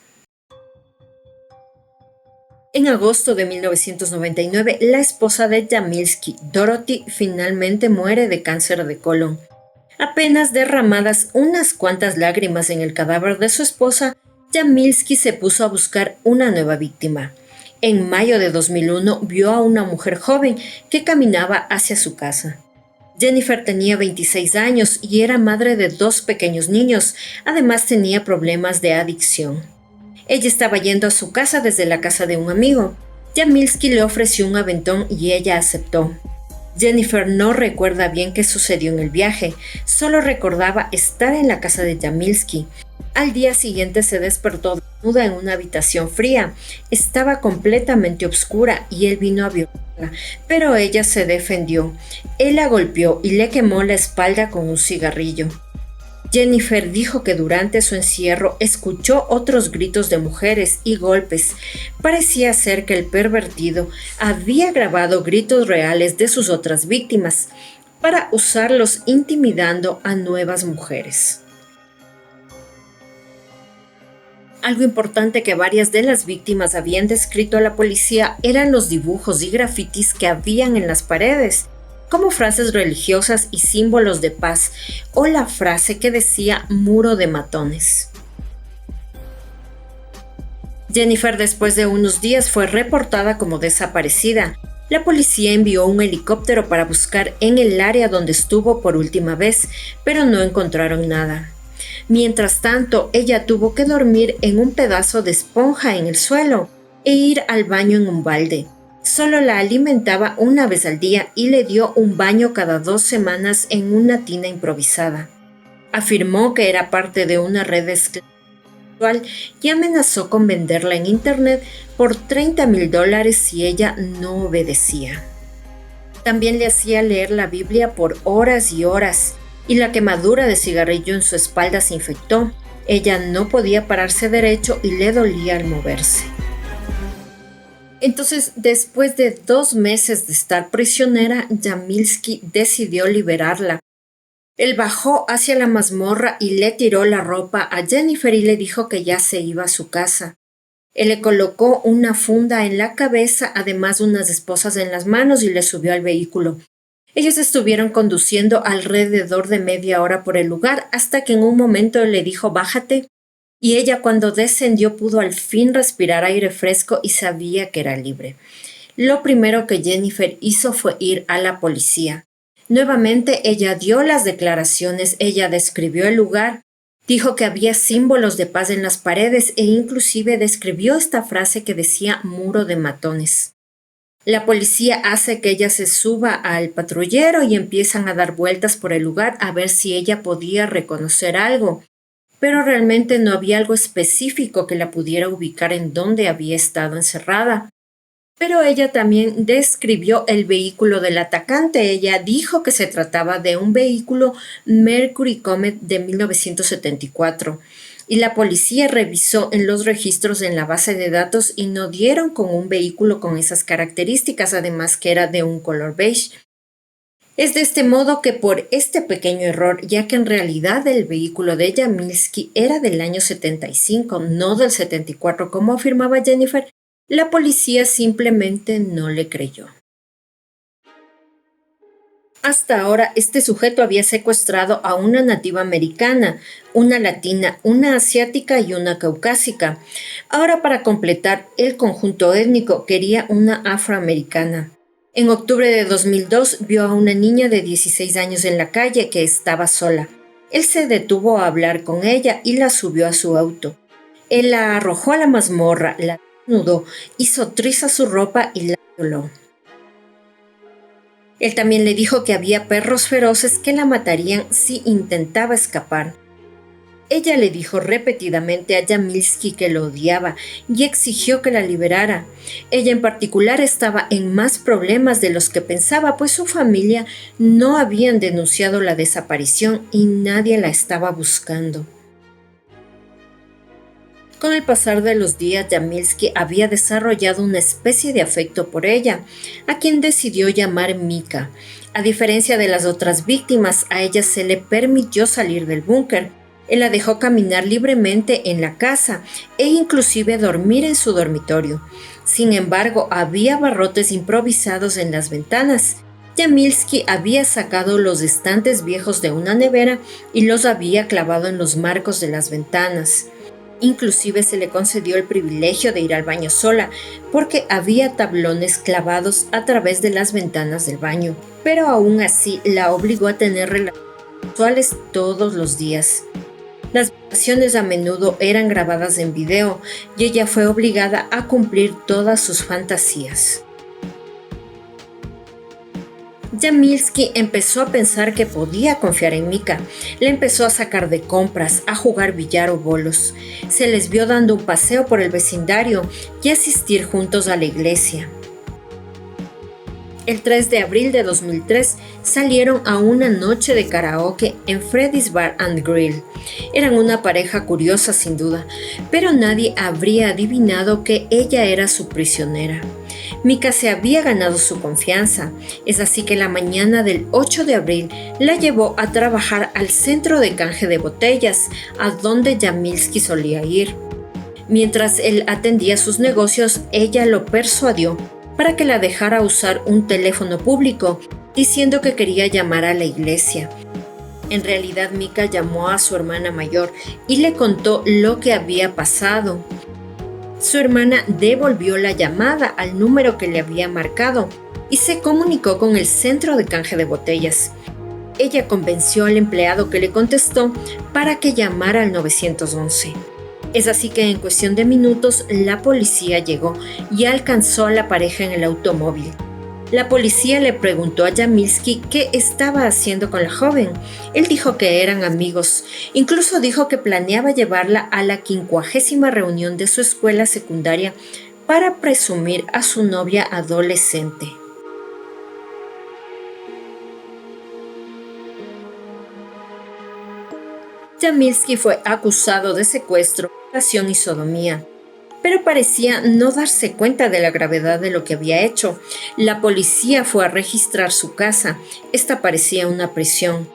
En agosto de 1999, la esposa de Jamilski, Dorothy, finalmente muere de cáncer de colon. Apenas derramadas unas cuantas lágrimas en el cadáver de su esposa, Jamilski se puso a buscar una nueva víctima. En mayo de 2001 vio a una mujer joven que caminaba hacia su casa. Jennifer tenía 26 años y era madre de 2 pequeños niños. Además tenía problemas de adicción. Ella estaba yendo a su casa desde la casa de un amigo. Jamilski le ofreció un aventón y ella aceptó. Jennifer no recuerda bien qué sucedió en el viaje, solo recordaba estar en la casa de Jamilski. Al día siguiente se despertó desnuda en una habitación fría. Estaba completamente oscura y él vino a violarla, pero ella se defendió. Él la golpeó y le quemó la espalda con un cigarrillo. Jennifer dijo que durante su encierro escuchó otros gritos de mujeres y golpes. Parecía ser que el pervertido había grabado gritos reales de sus otras víctimas para usarlos intimidando a nuevas mujeres. Algo importante que varias de las víctimas habían descrito a la policía eran los dibujos y grafitis que habían en las paredes, como frases religiosas y símbolos de paz, o la frase que decía muro de matones. Jennifer después de unos días fue reportada como desaparecida. La policía envió un helicóptero para buscar en el área donde estuvo por última vez, pero no encontraron nada. Mientras tanto, ella tuvo que dormir en un pedazo de esponja en el suelo e ir al baño en un balde. Solo la alimentaba una vez al día y le dio un baño cada 2 semanas en una tina improvisada. Afirmó que era parte de una red de esclavitud y amenazó con venderla en internet por $30,000 si ella no obedecía. También le hacía leer la Biblia por horas y horas, y la quemadura de cigarrillo en su espalda se infectó. Ella no podía pararse derecho y le dolía al moverse. Entonces, después de 2 meses de estar prisionera, Jamilski decidió liberarla. Él bajó hacia la mazmorra y le tiró la ropa a Jennifer y le dijo que ya se iba a su casa. Él le colocó una funda en la cabeza, además de unas esposas en las manos, y le subió al vehículo. Ellos estuvieron conduciendo alrededor de media hora por el lugar hasta que en un momento él le dijo «bájate», y ella cuando descendió pudo al fin respirar aire fresco y sabía que era libre. Lo primero que Jennifer hizo fue ir a la policía. Nuevamente ella dio las declaraciones, ella describió el lugar, dijo que había símbolos de paz en las paredes e inclusive describió esta frase que decía muro de matones. La policía hace que ella se suba al patrullero y empiezan a dar vueltas por el lugar a ver si ella podía reconocer algo, pero realmente no había algo específico que la pudiera ubicar en donde había estado encerrada. Pero ella también describió el vehículo del atacante. Ella dijo que se trataba de un vehículo Mercury Comet de 1974. Y la policía revisó en los registros en la base de datos y no dieron con un vehículo con esas características, además que era de un color beige. Es de este modo que por este pequeño error, ya que en realidad el vehículo de Jamilski era del año 75, no del 74 como afirmaba Jennifer, la policía simplemente no le creyó. Hasta ahora, este sujeto había secuestrado a una nativa americana, una latina, una asiática y una caucásica. Ahora, para completar el conjunto étnico, quería una afroamericana. En octubre de 2002 vio a una niña de 16 años en la calle que estaba sola. Él se detuvo a hablar con ella y la subió a su auto. Él la arrojó a la mazmorra, la desnudó, hizo trizas su ropa y la violó. Él también le dijo que había perros feroces que la matarían si intentaba escapar. Ella le dijo repetidamente a Yamilski que lo odiaba y exigió que la liberara. Ella en particular estaba en más problemas de los que pensaba, pues su familia no habían denunciado la desaparición y nadie la estaba buscando. Con el pasar de los días, Yamilski había desarrollado una especie de afecto por ella, a quien decidió llamar Mika. A diferencia de las otras víctimas, a ella se le permitió salir del búnker. Él la dejó caminar libremente en la casa e inclusive dormir en su dormitorio. Sin embargo, había barrotes improvisados en las ventanas. Yamilski había sacado los estantes viejos de una nevera y los había clavado en los marcos de las ventanas. Inclusive se le concedió el privilegio de ir al baño sola, porque había tablones clavados a través de las ventanas del baño. Pero aún así la obligó a tener relaciones sexuales todos los días. Las violaciones a menudo eran grabadas en video y ella fue obligada a cumplir todas sus fantasías. Yamilski empezó a pensar que podía confiar en Mika. Le empezó a sacar de compras, a jugar billar o bolos. Se les vio dando un paseo por el vecindario y asistir juntos a la iglesia. El 3 de abril de 2003 salieron a una noche de karaoke en Freddy's Bar and Grill. Eran una pareja curiosa sin duda, pero nadie habría adivinado que ella era su prisionera. Mika se había ganado su confianza, es así que la mañana del 8 de abril la llevó a trabajar al centro de canje de botellas, a donde Yamilski solía ir. Mientras él atendía sus negocios, ella lo persuadió para que la dejara usar un teléfono público, diciendo que quería llamar a la iglesia. En realidad, Mika llamó a su hermana mayor y le contó lo que había pasado. Su hermana devolvió la llamada al número que le había marcado y se comunicó con el centro de canje de botellas. Ella convenció al empleado que le contestó para que llamara al 911. Es así que en cuestión de minutos la policía llegó y alcanzó a la pareja en el automóvil. La policía le preguntó a Yamilski qué estaba haciendo con la joven. Él dijo que eran amigos. Incluso dijo que planeaba llevarla a la 50ª reunión de su escuela secundaria para presumir a su novia adolescente. Yamilski fue acusado de secuestro, violación y sodomía, pero parecía no darse cuenta de la gravedad de lo que había hecho. La policía fue a registrar su casa. Esta parecía una prisión.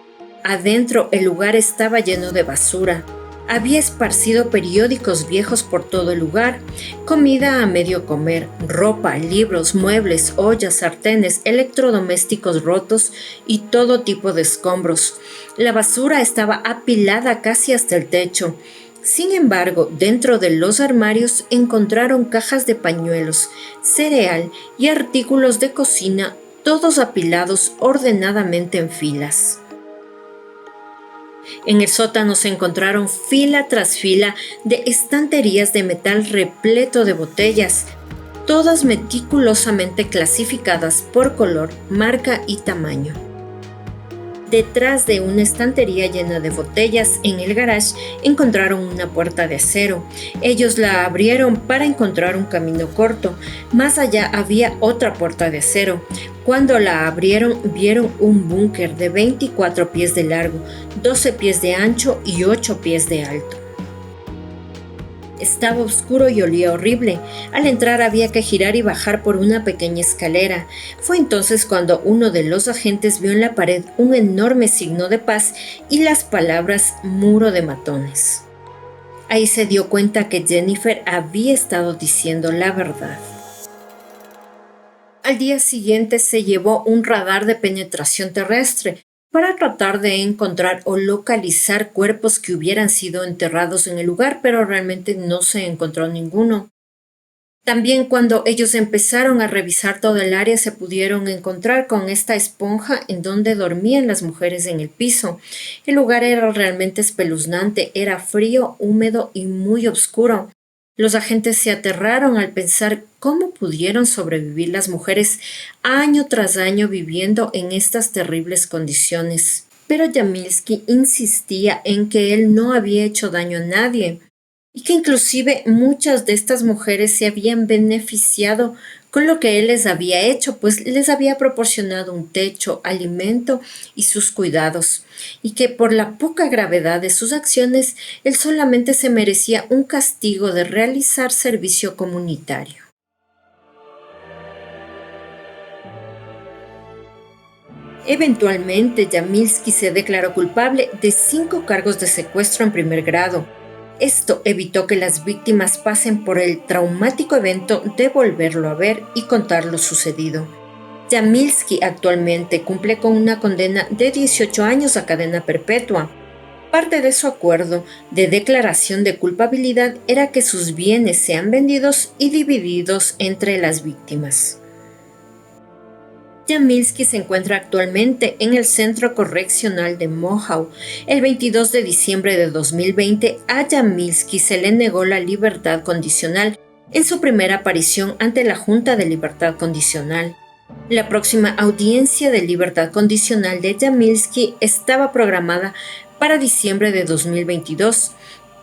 Adentro el lugar estaba lleno de basura. Había esparcido periódicos viejos por todo el lugar, comida a medio comer, ropa, libros, muebles, ollas, sartenes, electrodomésticos rotos y todo tipo de escombros. La basura estaba apilada casi hasta el techo. Sin embargo, dentro de los armarios encontraron cajas de pañuelos, cereal y artículos de cocina, todos apilados ordenadamente en filas. En el sótano se encontraron fila tras fila de estanterías de metal repleto de botellas, todas meticulosamente clasificadas por color, marca y tamaño. Detrás de una estantería llena de botellas en el garage encontraron una puerta de acero. Ellos la abrieron para encontrar un camino corto. Más allá había otra puerta de acero. Cuando la abrieron, vieron un búnker de 24 pies de largo, 12 pies de ancho y 8 pies de alto. Estaba oscuro y olía horrible. Al entrar había que girar y bajar por una pequeña escalera. Fue entonces cuando uno de los agentes vio en la pared un enorme signo de paz y las palabras muro de matones. Ahí se dio cuenta que Jennifer había estado diciendo la verdad. Al día siguiente se llevó un radar de penetración terrestre para tratar de encontrar o localizar cuerpos que hubieran sido enterrados en el lugar, pero realmente no se encontró ninguno. También cuando ellos empezaron a revisar todo el área se pudieron encontrar con esta esponja en donde dormían las mujeres en el piso. El lugar era realmente espeluznante, era frío, húmedo y muy oscuro. Los agentes se aterraron al pensar cómo pudieron sobrevivir las mujeres año tras año viviendo en estas terribles condiciones. Pero Yamilski insistía en que él no había hecho daño a nadie y que inclusive muchas de estas mujeres se habían beneficiado con lo que él les había hecho, pues les había proporcionado un techo, alimento y sus cuidados, y que por la poca gravedad de sus acciones, él solamente se merecía un castigo de realizar servicio comunitario. Eventualmente, Yamilski se declaró culpable de 5 cargos de secuestro en primer grado. Esto evitó que las víctimas pasen por el traumático evento de volverlo a ver y contar lo sucedido. Yamilski actualmente cumple con una condena de 18 años a cadena perpetua. Parte de su acuerdo de declaración de culpabilidad era que sus bienes sean vendidos y divididos entre las víctimas. Yamilski se encuentra actualmente en el Centro Correccional de Mohawk. El 22 de diciembre de 2020, a Yamilski se le negó la libertad condicional en su primera aparición ante la Junta de Libertad Condicional. La próxima audiencia de libertad condicional de Yamilski estaba programada para diciembre de 2022,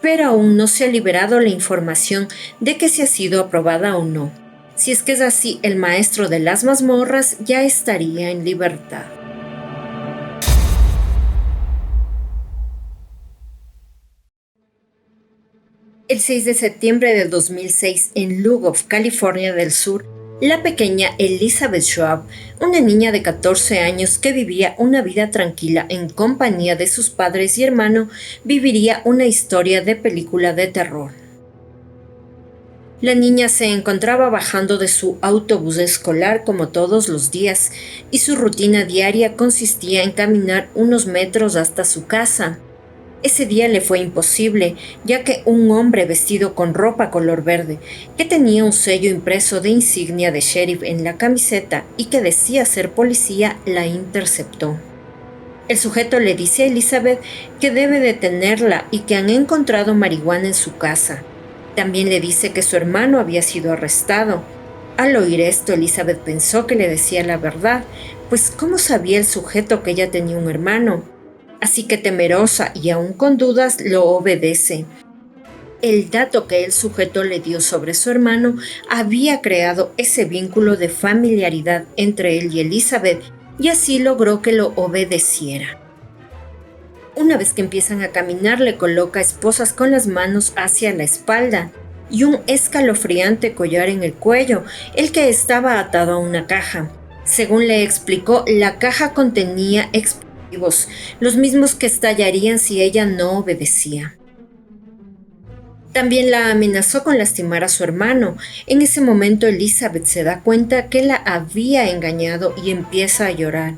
pero aún no se ha liberado la información de que si ha sido aprobada o no. Si es que es así, el maestro de las mazmorras ya estaría en libertad. El 6 de septiembre de 2006, en Lugoff, California del Sur, la pequeña Elizabeth Schwab, una niña de 14 años que vivía una vida tranquila en compañía de sus padres y hermano, viviría una historia de película de terror. La niña se encontraba bajando de su autobús escolar como todos los días, y su rutina diaria consistía en caminar unos metros hasta su casa. Ese día le fue imposible, ya que un hombre vestido con ropa color verde, que tenía un sello impreso de insignia de sheriff en la camiseta y que decía ser policía, la interceptó. El sujeto le dice a Elizabeth que debe detenerla y que han encontrado marihuana en su casa. También le dice que su hermano había sido arrestado. Al oír esto, Elizabeth pensó que le decía la verdad, pues ¿cómo sabía el sujeto que ella tenía un hermano? Así que temerosa y aún con dudas, lo obedece. El dato que el sujeto le dio sobre su hermano había creado ese vínculo de familiaridad entre él y Elizabeth, y así logró que lo obedeciera. Una vez que empiezan a caminar, le coloca esposas con las manos hacia la espalda y un escalofriante collar en el cuello, el que estaba atado a una caja. Según le explicó, la caja contenía explosivos, los mismos que estallarían si ella no obedecía. También la amenazó con lastimar a su hermano. En ese momento Elizabeth se da cuenta que la había engañado y empieza a llorar.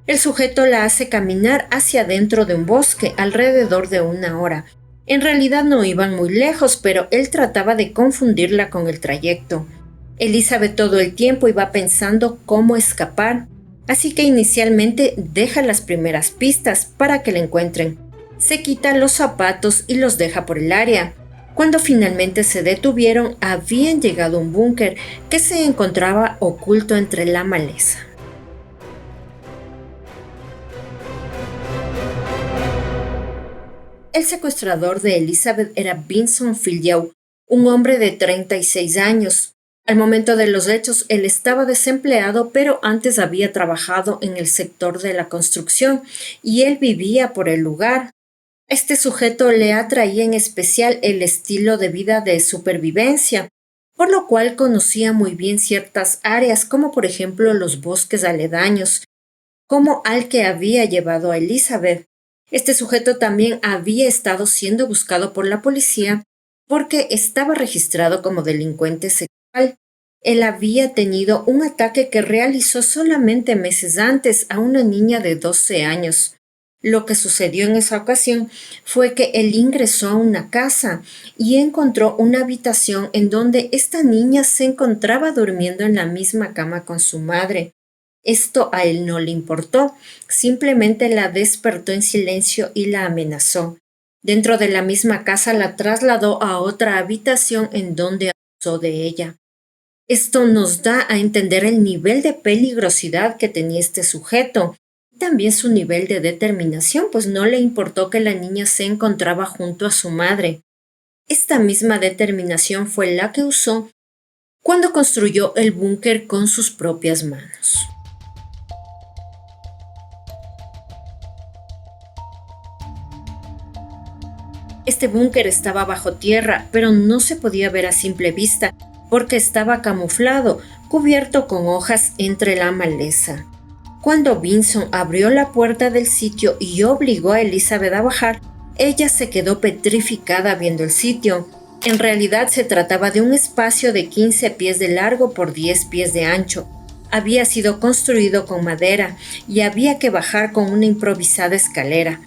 El sujeto la hace caminar hacia adentro de un bosque alrededor de 1 hora. En realidad no iban muy lejos, pero él trataba de confundirla con el trayecto. Elizabeth todo el tiempo iba pensando cómo escapar, así que inicialmente deja las primeras pistas para que la encuentren. Se quita los zapatos y los deja por el área. Cuando finalmente se detuvieron, habían llegado a un búnker que se encontraba oculto entre la maleza. El secuestrador de Elizabeth era Vincent Filiau, un hombre de 36 años. Al momento de los hechos, él estaba desempleado, pero antes había trabajado en el sector de la construcción y él vivía por el lugar. Este sujeto le atraía en especial el estilo de vida de supervivencia, por lo cual conocía muy bien ciertas áreas, como por ejemplo los bosques aledaños, como al que había llevado a Elizabeth. Este sujeto también había estado siendo buscado por la policía porque estaba registrado como delincuente sexual. Él había tenido un ataque que realizó solamente meses antes a una niña de 12 años. Lo que sucedió en esa ocasión fue que él ingresó a una casa y encontró una habitación en donde esta niña se encontraba durmiendo en la misma cama con su madre. Esto a él no le importó, simplemente la despertó en silencio y la amenazó. Dentro de la misma casa la trasladó a otra habitación en donde abusó de ella. Esto nos da a entender el nivel de peligrosidad que tenía este sujeto, y también su nivel de determinación, pues no le importó que la niña se encontraba junto a su madre. Esta misma determinación fue la que usó cuando construyó el búnker con sus propias manos. Este búnker estaba bajo tierra, pero no se podía ver a simple vista porque estaba camuflado, cubierto con hojas entre la maleza. Cuando Vinson abrió la puerta del sitio y obligó a Elizabeth a bajar, ella se quedó petrificada viendo el sitio. En realidad se trataba de un espacio de 15 pies de largo por 10 pies de ancho. Había sido construido con madera y había que bajar con una improvisada escalera.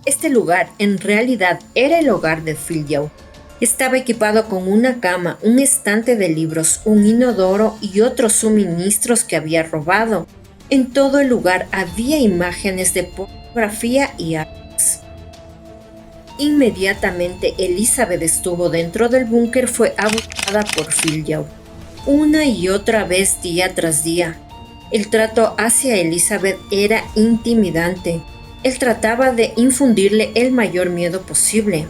Este lugar en realidad era el hogar de Filjau. Estaba equipado con una cama, un estante de libros, un inodoro y otros suministros que había robado. En todo el lugar había imágenes de pornografía y armas. Inmediatamente Elizabeth estuvo dentro del búnker, fue abusada por Filjau, una y otra vez día tras día. El trato hacia Elizabeth era intimidante. Él trataba de infundirle el mayor miedo posible.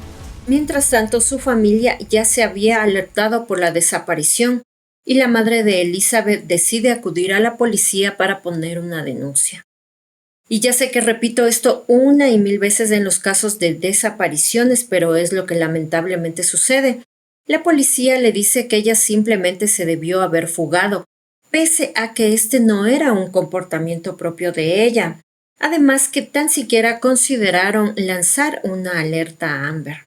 Mientras tanto, su familia ya se había alertado por la desaparición y la madre de Elizabeth decide acudir a la policía para poner una denuncia. Y ya sé que repito esto una y mil veces en los casos de desapariciones, pero es lo que lamentablemente sucede. La policía le dice que ella simplemente se debió haber fugado, pese a que este no era un comportamiento propio de ella. Además que tan siquiera consideraron lanzar una alerta a Amber.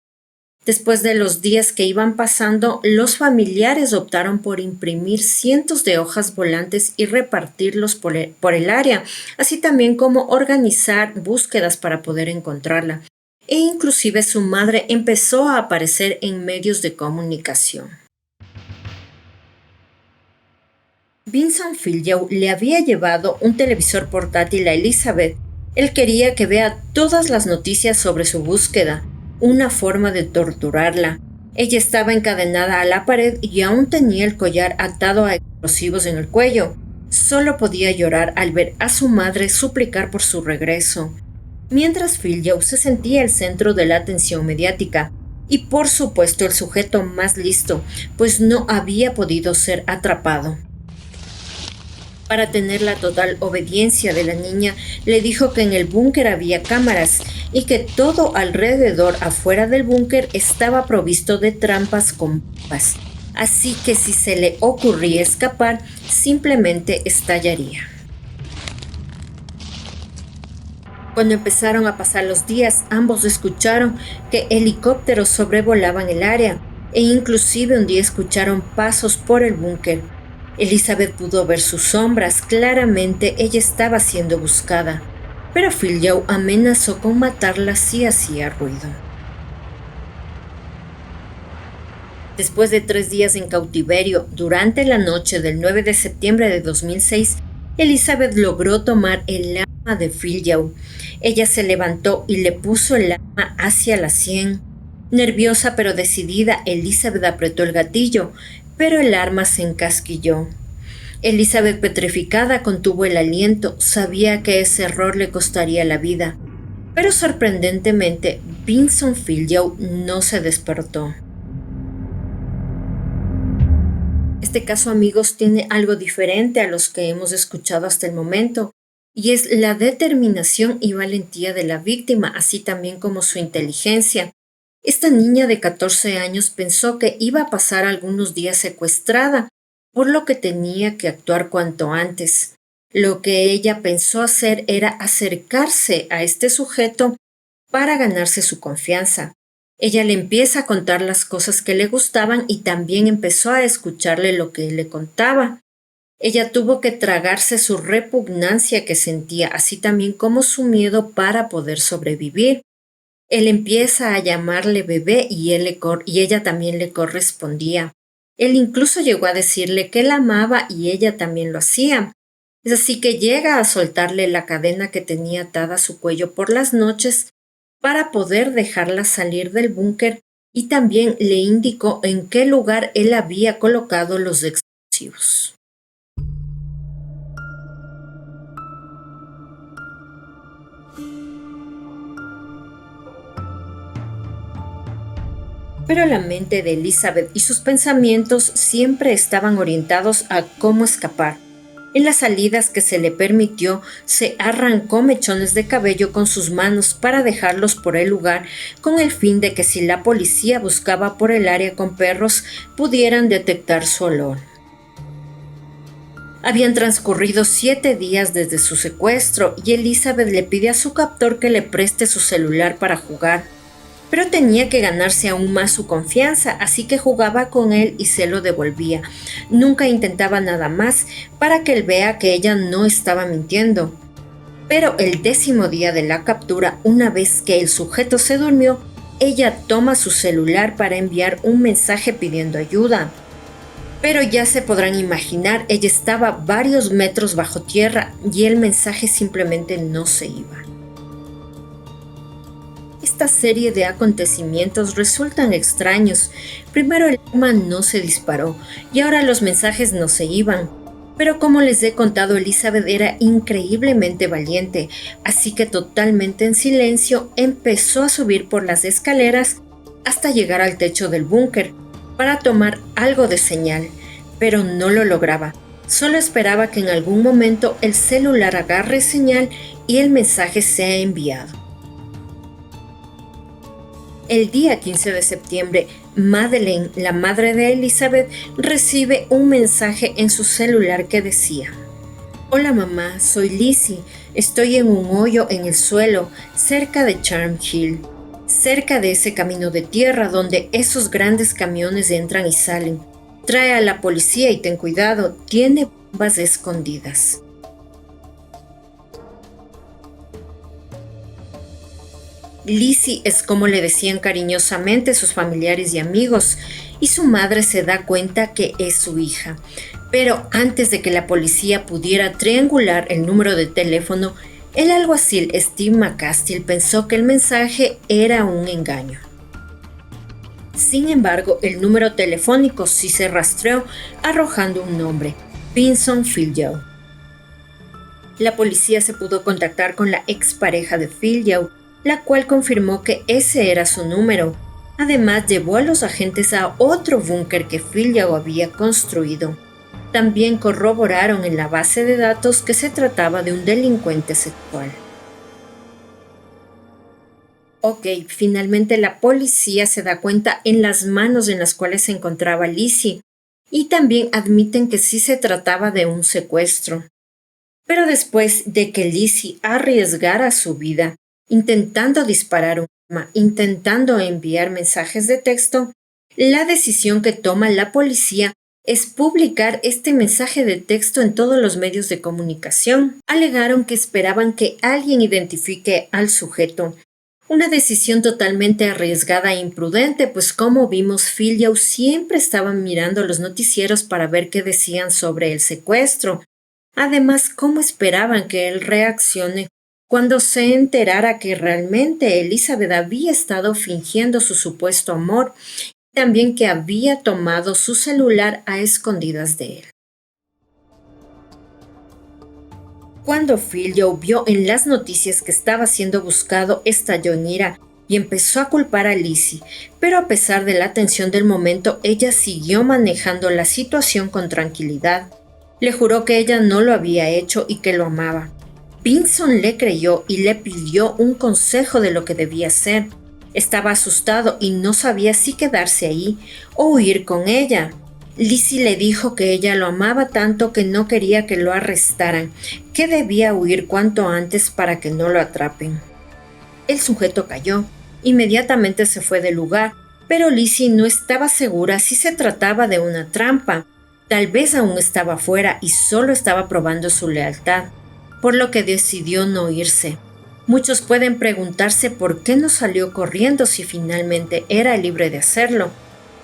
Después de los días que iban pasando, los familiares optaron por imprimir cientos de hojas volantes y repartirlos por el área, así también como organizar búsquedas para poder encontrarla. E inclusive su madre empezó a aparecer en medios de comunicación. Vinson Filjau le había llevado un televisor portátil a Elizabeth. Él quería que vea todas las noticias sobre su búsqueda, una forma de torturarla. Ella estaba encadenada a la pared y aún tenía el collar atado a explosivos en el cuello. Solo podía llorar al ver a su madre suplicar por su regreso. Mientras Filjau se sentía el centro de la atención mediática, y por supuesto el sujeto más listo, pues no había podido ser atrapado. Para tener la total obediencia de la niña, le dijo que en el búnker había cámaras y que todo alrededor afuera del búnker estaba provisto de trampas con bombas. Así que si se le ocurría escapar, simplemente estallaría. Cuando empezaron a pasar los días, ambos escucharon que helicópteros sobrevolaban el área e inclusive un día escucharon pasos por el búnker. Elizabeth pudo ver sus sombras, claramente ella estaba siendo buscada, pero Filjau amenazó con matarla si hacía ruido. Después de 3 días en cautiverio, durante la noche del 9 de septiembre de 2006, Elizabeth logró tomar el arma de Filjau. Ella se levantó y le puso el arma hacia la sien. Nerviosa pero decidida, Elizabeth apretó el gatillo, pero el arma se encasquilló. Elizabeth, petrificada, contuvo el aliento, sabía que ese error le costaría la vida. Pero sorprendentemente, Vinson Filjau no se despertó. Este caso, amigos, tiene algo diferente a los que hemos escuchado hasta el momento, y es la determinación y valentía de la víctima, así también como su inteligencia. Esta niña de 14 años pensó que iba a pasar algunos días secuestrada, por lo que tenía que actuar cuanto antes. Lo que ella pensó hacer era acercarse a este sujeto para ganarse su confianza. Ella le empieza a contar las cosas que le gustaban y también empezó a escucharle lo que él le contaba. Ella tuvo que tragarse su repugnancia que sentía, así también como su miedo para poder sobrevivir. Él empieza a llamarle bebé y ella también le correspondía. Él incluso llegó a decirle que la amaba y ella también lo hacía. Es así que llega a soltarle la cadena que tenía atada a su cuello por las noches para poder dejarla salir del búnker y también le indicó en qué lugar él había colocado los explosivos. Pero la mente de Elizabeth y sus pensamientos siempre estaban orientados a cómo escapar. En las salidas que se le permitió, se arrancó mechones de cabello con sus manos para dejarlos por el lugar, con el fin de que si la policía buscaba por el área con perros, pudieran detectar su olor. Habían transcurrido 7 días desde su secuestro y Elizabeth le pide a su captor que le preste su celular para jugar. Pero tenía que ganarse aún más su confianza, así que jugaba con él y se lo devolvía. Nunca intentaba nada más para que él vea que ella no estaba mintiendo. Pero el 10.º día de la captura, una vez que el sujeto se durmió, ella toma su celular para enviar un mensaje pidiendo ayuda. Pero ya se podrán imaginar, ella estaba varios metros bajo tierra y el mensaje simplemente no se iba. Esta serie de acontecimientos resultan extraños. Primero el arma no se disparó y ahora los mensajes no se iban. Pero como les he contado, Elizabeth era increíblemente valiente, así que totalmente en silencio empezó a subir por las escaleras hasta llegar al techo del búnker para tomar algo de señal, pero no lo lograba. Solo esperaba que en algún momento el celular agarre señal y el mensaje sea enviado. El día 15 de septiembre, Madeleine, la madre de Elizabeth, recibe un mensaje en su celular que decía: «Hola mamá, soy Lizzie. Estoy en un hoyo en el suelo, cerca de Charm Hill, cerca de ese camino de tierra donde esos grandes camiones entran y salen. Trae a la policía y ten cuidado, tiene bombas escondidas». Lizzie es como le decían cariñosamente sus familiares y amigos, y su madre se da cuenta que es su hija. Pero antes de que la policía pudiera triangular el número de teléfono, el alguacil Steve McCastill pensó que el mensaje era un engaño. Sin embargo, el número telefónico sí se rastreó, arrojando un nombre: Vinson Filjau. La policía se pudo contactar con la expareja de Filjau, la cual confirmó que ese era su número. Además, llevó a los agentes a otro búnker que Filjau había construido. También corroboraron en la base de datos que se trataba de un delincuente sexual. Ok, finalmente la policía se da cuenta en las manos en las cuales se encontraba Lizzie, y también admiten que sí se trataba de un secuestro. Pero después de que Lizzie arriesgara su vida, intentando disparar un arma, intentando enviar mensajes de texto, la decisión que toma la policía es publicar este mensaje de texto en todos los medios de comunicación. Alegaron que esperaban que alguien identifique al sujeto. Una decisión totalmente arriesgada e imprudente, pues como vimos, Filjau siempre estaba mirando los noticieros para ver qué decían sobre el secuestro. Además, ¿cómo esperaban que él reaccione cuando se enterara que realmente Elizabeth había estado fingiendo su supuesto amor y también que había tomado su celular a escondidas de él? Cuando Filjau vio en las noticias que estaba siendo buscado, estalló en ira y empezó a culpar a Lizzie, pero a pesar de la tensión del momento, ella siguió manejando la situación con tranquilidad. Le juró que ella no lo había hecho y que lo amaba. Vinson le creyó y le pidió un consejo de lo que debía hacer. Estaba asustado y no sabía si quedarse ahí o huir con ella. Lizzie le dijo que ella lo amaba tanto que no quería que lo arrestaran, que debía huir cuanto antes para que no lo atrapen. El sujeto cayó. Inmediatamente se fue del lugar, pero Lizzie no estaba segura si se trataba de una trampa. Tal vez aún estaba fuera y solo estaba probando su lealtad, por lo que decidió no irse. Muchos pueden preguntarse por qué no salió corriendo si finalmente era libre de hacerlo,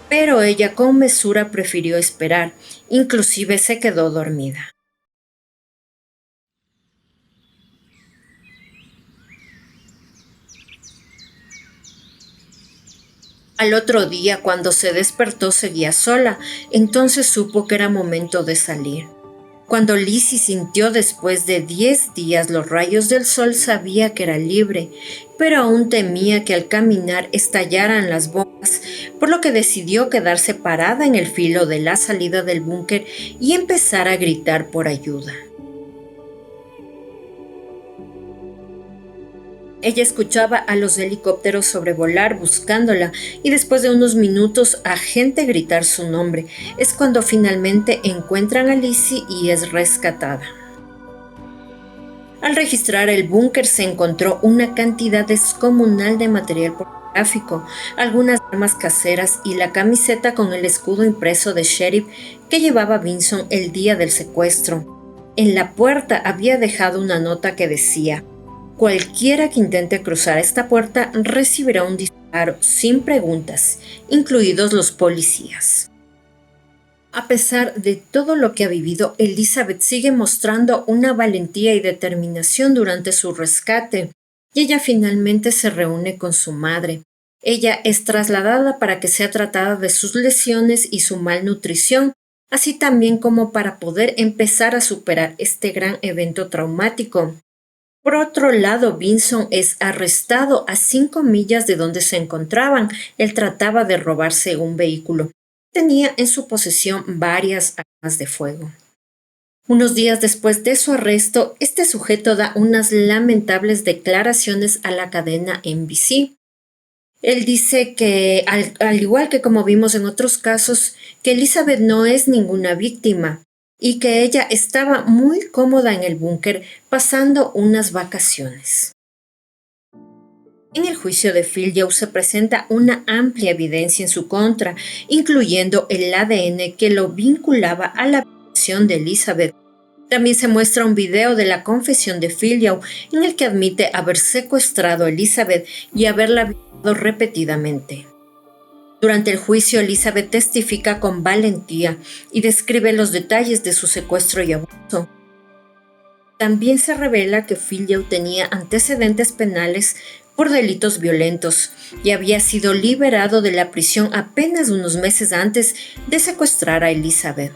pero ella con mesura prefirió esperar, inclusive se quedó dormida. Al otro día, cuando se despertó, seguía sola, entonces supo que era momento de salir. Cuando Lizzie sintió después de 10 días los rayos del sol, sabía que era libre, pero aún temía que al caminar estallaran las bombas, por lo que decidió quedarse parada en el filo de la salida del búnker y empezar a gritar por ayuda. Ella escuchaba a los helicópteros sobrevolar buscándola y después de unos minutos a gente gritar su nombre. Es cuando finalmente encuentran a Lizzie y es rescatada. Al registrar el búnker se encontró una cantidad descomunal de material pornográfico, algunas armas caseras y la camiseta con el escudo impreso de sheriff que llevaba Vinson el día del secuestro. En la puerta había dejado una nota que decía: cualquiera que intente cruzar esta puerta recibirá un disparo sin preguntas, incluidos los policías. A pesar de todo lo que ha vivido, Elizabeth sigue mostrando una valentía y determinación durante su rescate, y ella finalmente se reúne con su madre. Ella es trasladada para que sea tratada de sus lesiones y su malnutrición, así también como para poder empezar a superar este gran evento traumático. Por otro lado, Vinson es arrestado a 5 millas de donde se encontraban. Él trataba de robarse un vehículo. Tenía en su posesión varias armas de fuego. Unos días después de su arresto, este sujeto da unas lamentables declaraciones a la cadena NBC. Él dice que, al igual que como vimos en otros casos, que Elizabeth no es ninguna víctima y que ella estaba muy cómoda en el búnker pasando unas vacaciones. En el juicio de Fields se presenta una amplia evidencia en su contra, incluyendo el ADN que lo vinculaba a la violación de Elizabeth. También se muestra un video de la confesión de Fields en el que admite haber secuestrado a Elizabeth y haberla violado repetidamente. Durante el juicio, Elizabeth testifica con valentía y describe los detalles de su secuestro y abuso. También se revela que Fields tenía antecedentes penales por delitos violentos y había sido liberado de la prisión apenas unos meses antes de secuestrar a Elizabeth.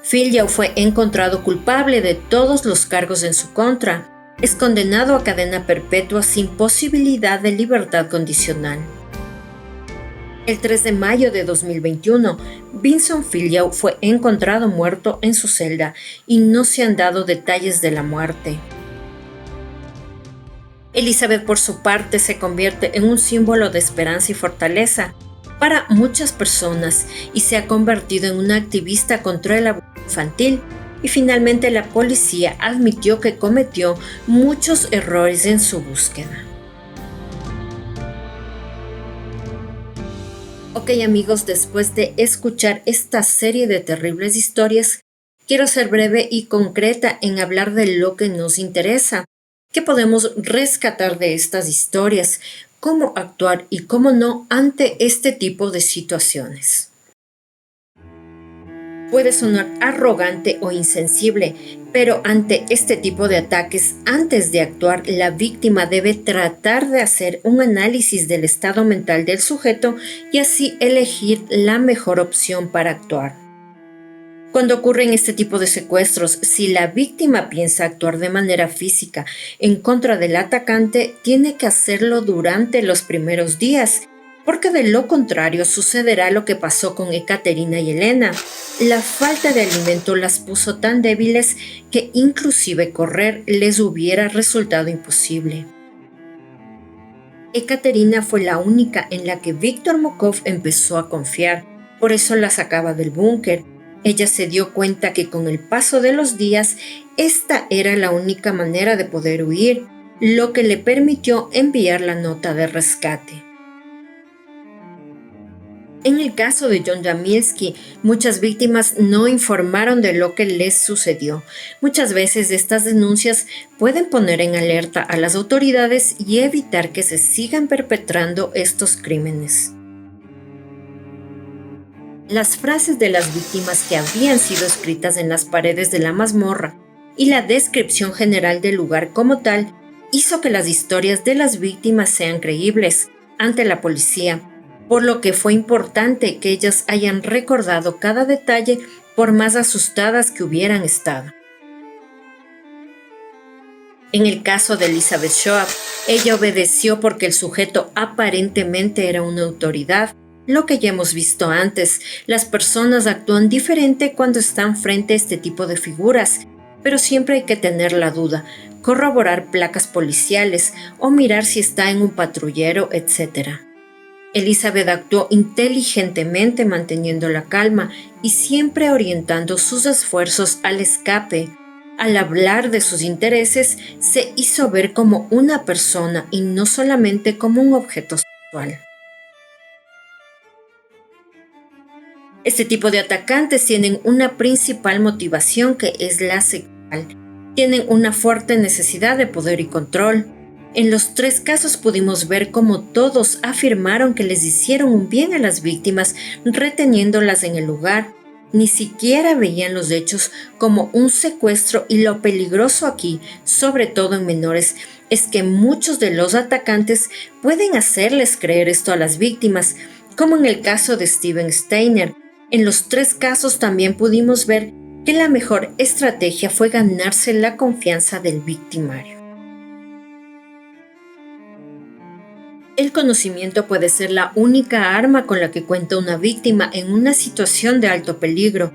Fields fue encontrado culpable de todos los cargos en su contra. Es condenado a cadena perpetua sin posibilidad de libertad condicional. El 3 de mayo de 2021, Vinson Fields fue encontrado muerto en su celda y no se han dado detalles de la muerte. Elizabeth, por su parte, se convierte en un símbolo de esperanza y fortaleza para muchas personas y se ha convertido en una activista contra el abuso infantil. Y finalmente la policía admitió que cometió muchos errores en su búsqueda. Ok amigos, después de escuchar esta serie de terribles historias, quiero ser breve y concreta en hablar de lo que nos interesa. ¿Qué podemos rescatar de estas historias? ¿Cómo actuar y cómo no ante este tipo de situaciones? Puede sonar arrogante o insensible, pero ante este tipo de ataques, antes de actuar, la víctima debe tratar de hacer un análisis del estado mental del sujeto y así elegir la mejor opción para actuar. Cuando ocurren este tipo de secuestros, si la víctima piensa actuar de manera física en contra del atacante, tiene que hacerlo durante los primeros días, porque de lo contrario sucederá lo que pasó con Ekaterina y Elena. La falta de alimento las puso tan débiles que inclusive correr les hubiera resultado imposible. Ekaterina fue la única en la que Viktor Mokov empezó a confiar, por eso la sacaba del búnker. Ella se dio cuenta que con el paso de los días, esta era la única manera de poder huir, lo que le permitió enviar la nota de rescate. En el caso de John Jamilski, muchas víctimas no informaron de lo que les sucedió. Muchas veces estas denuncias pueden poner en alerta a las autoridades y evitar que se sigan perpetrando estos crímenes. Las frases de las víctimas que habían sido escritas en las paredes de la mazmorra y la descripción general del lugar como tal hizo que las historias de las víctimas sean creíbles. ante la policía, por lo que fue importante que ellas hayan recordado cada detalle por más asustadas que hubieran estado. En el caso de Elizabeth Shoap, ella obedeció porque el sujeto aparentemente era una autoridad. Lo que ya hemos visto antes, las personas actúan diferente cuando están frente a este tipo de figuras, pero siempre hay que tener la duda, corroborar placas policiales o mirar si está en un patrullero, etc. Elizabeth actuó inteligentemente manteniendo la calma y siempre orientando sus esfuerzos al escape. Al hablar de sus intereses, se hizo ver como una persona y no solamente como un objeto sexual. Este tipo de atacantes tienen una principal motivación que es la sexual. Tienen una fuerte necesidad de poder y control. En los 3 casos pudimos ver cómo todos afirmaron que les hicieron un bien a las víctimas reteniéndolas en el lugar. Ni siquiera veían los hechos como un secuestro y lo peligroso aquí, sobre todo en menores, es que muchos de los atacantes pueden hacerles creer esto a las víctimas, como en el caso de Steven Steiner. En los 3 casos también pudimos ver que la mejor estrategia fue ganarse la confianza del victimario. El conocimiento puede ser la única arma con la que cuenta una víctima en una situación de alto peligro.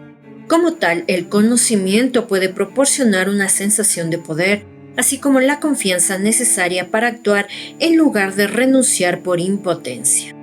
Como tal, el conocimiento puede proporcionar una sensación de poder, así como la confianza necesaria para actuar en lugar de renunciar por impotencia.